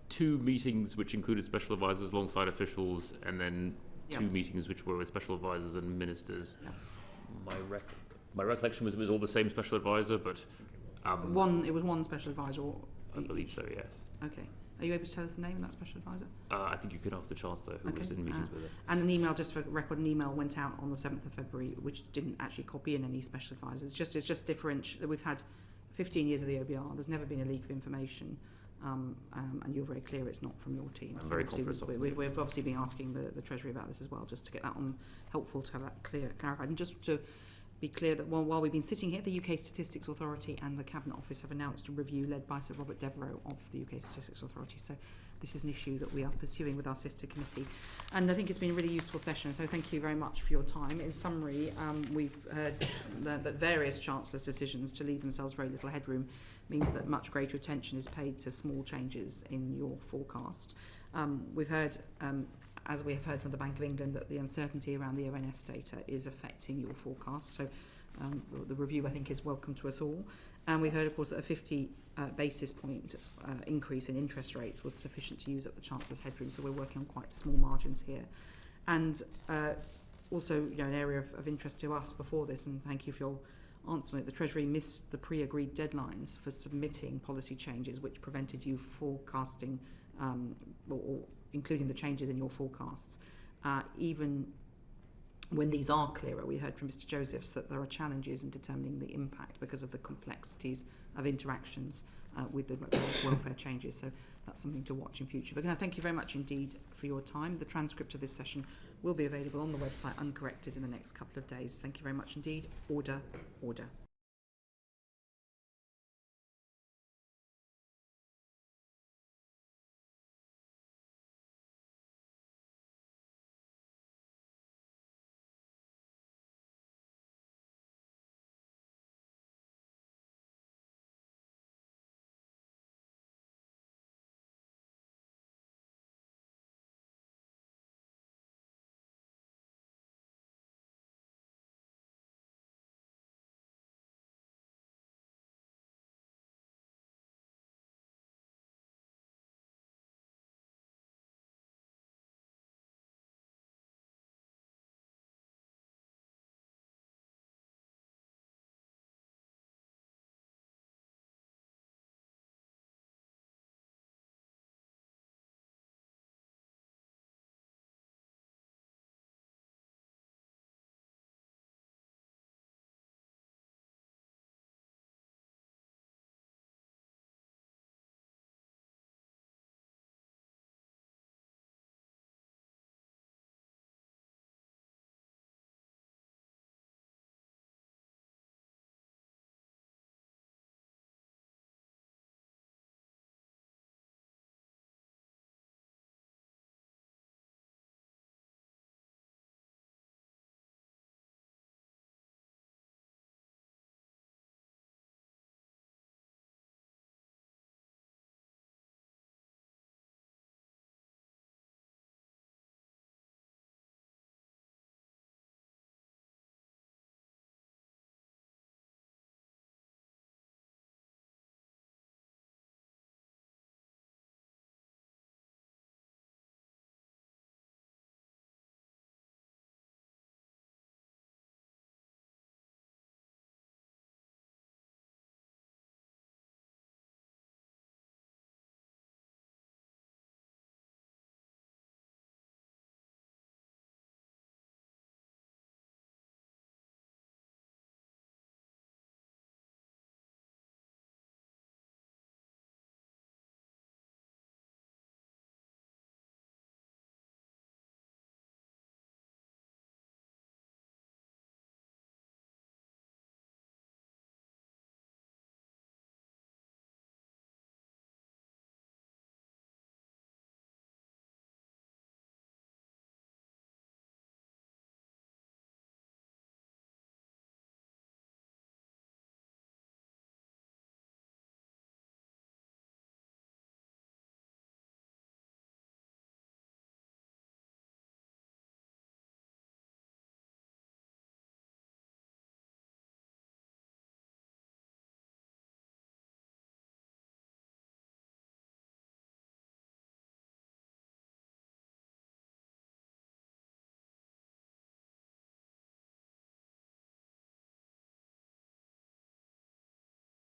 2 meetings which included special advisors alongside officials, and then 2 meetings which were with special advisors and ministers. Yeah. My recollection was it was all the same special advisor, but it was one special advisor. I believe so. Yes. Okay. Are you able to tell us the name of that special advisor? I think you could ask the Chancellor, who was in meetings with it. And an email, just for record, an email went out on the 7th of February, which didn't actually copy in any special advisors. It's just different. We've had 15 years of the OBR. There's never been a leak of information. And you're very clear it's not from your team. I'm very confident. We've obviously been asking the Treasury about this as well, just to get that on, helpful to have that clarified. And just to be clear that while we've been sitting here, the UK Statistics Authority and the Cabinet Office have announced a review led by Sir Robert Devereux of the UK Statistics Authority. So this is an issue that we are pursuing with our sister committee. And I think it's been a really useful session, so thank you very much for your time. In summary, we've heard that various Chancellors' decisions to leave themselves very little headroom means that much greater attention is paid to small changes in your forecast. We've heard, as we have heard from the Bank of England, that the uncertainty around the ONS data is affecting your forecast. So the review, I think, is welcome to us all. And we've heard, of course, that a 50 basis point increase in interest rates was sufficient to use up the Chancellor's headroom. So we're working on quite small margins here. And also, an area of interest to us before this, and thank you for your answer, the Treasury missed the pre-agreed deadlines for submitting policy changes, which prevented you forecasting or including the changes in your forecasts. Even when these are clearer, we heard from Mr. Josephs that there are challenges in determining the impact because of the complexities of interactions with the welfare changes. So that's something to watch in future. But thank you very much indeed for your time. The transcript of this session will be available on the website uncorrected in the next couple of days. Thank you very much indeed. Order, order.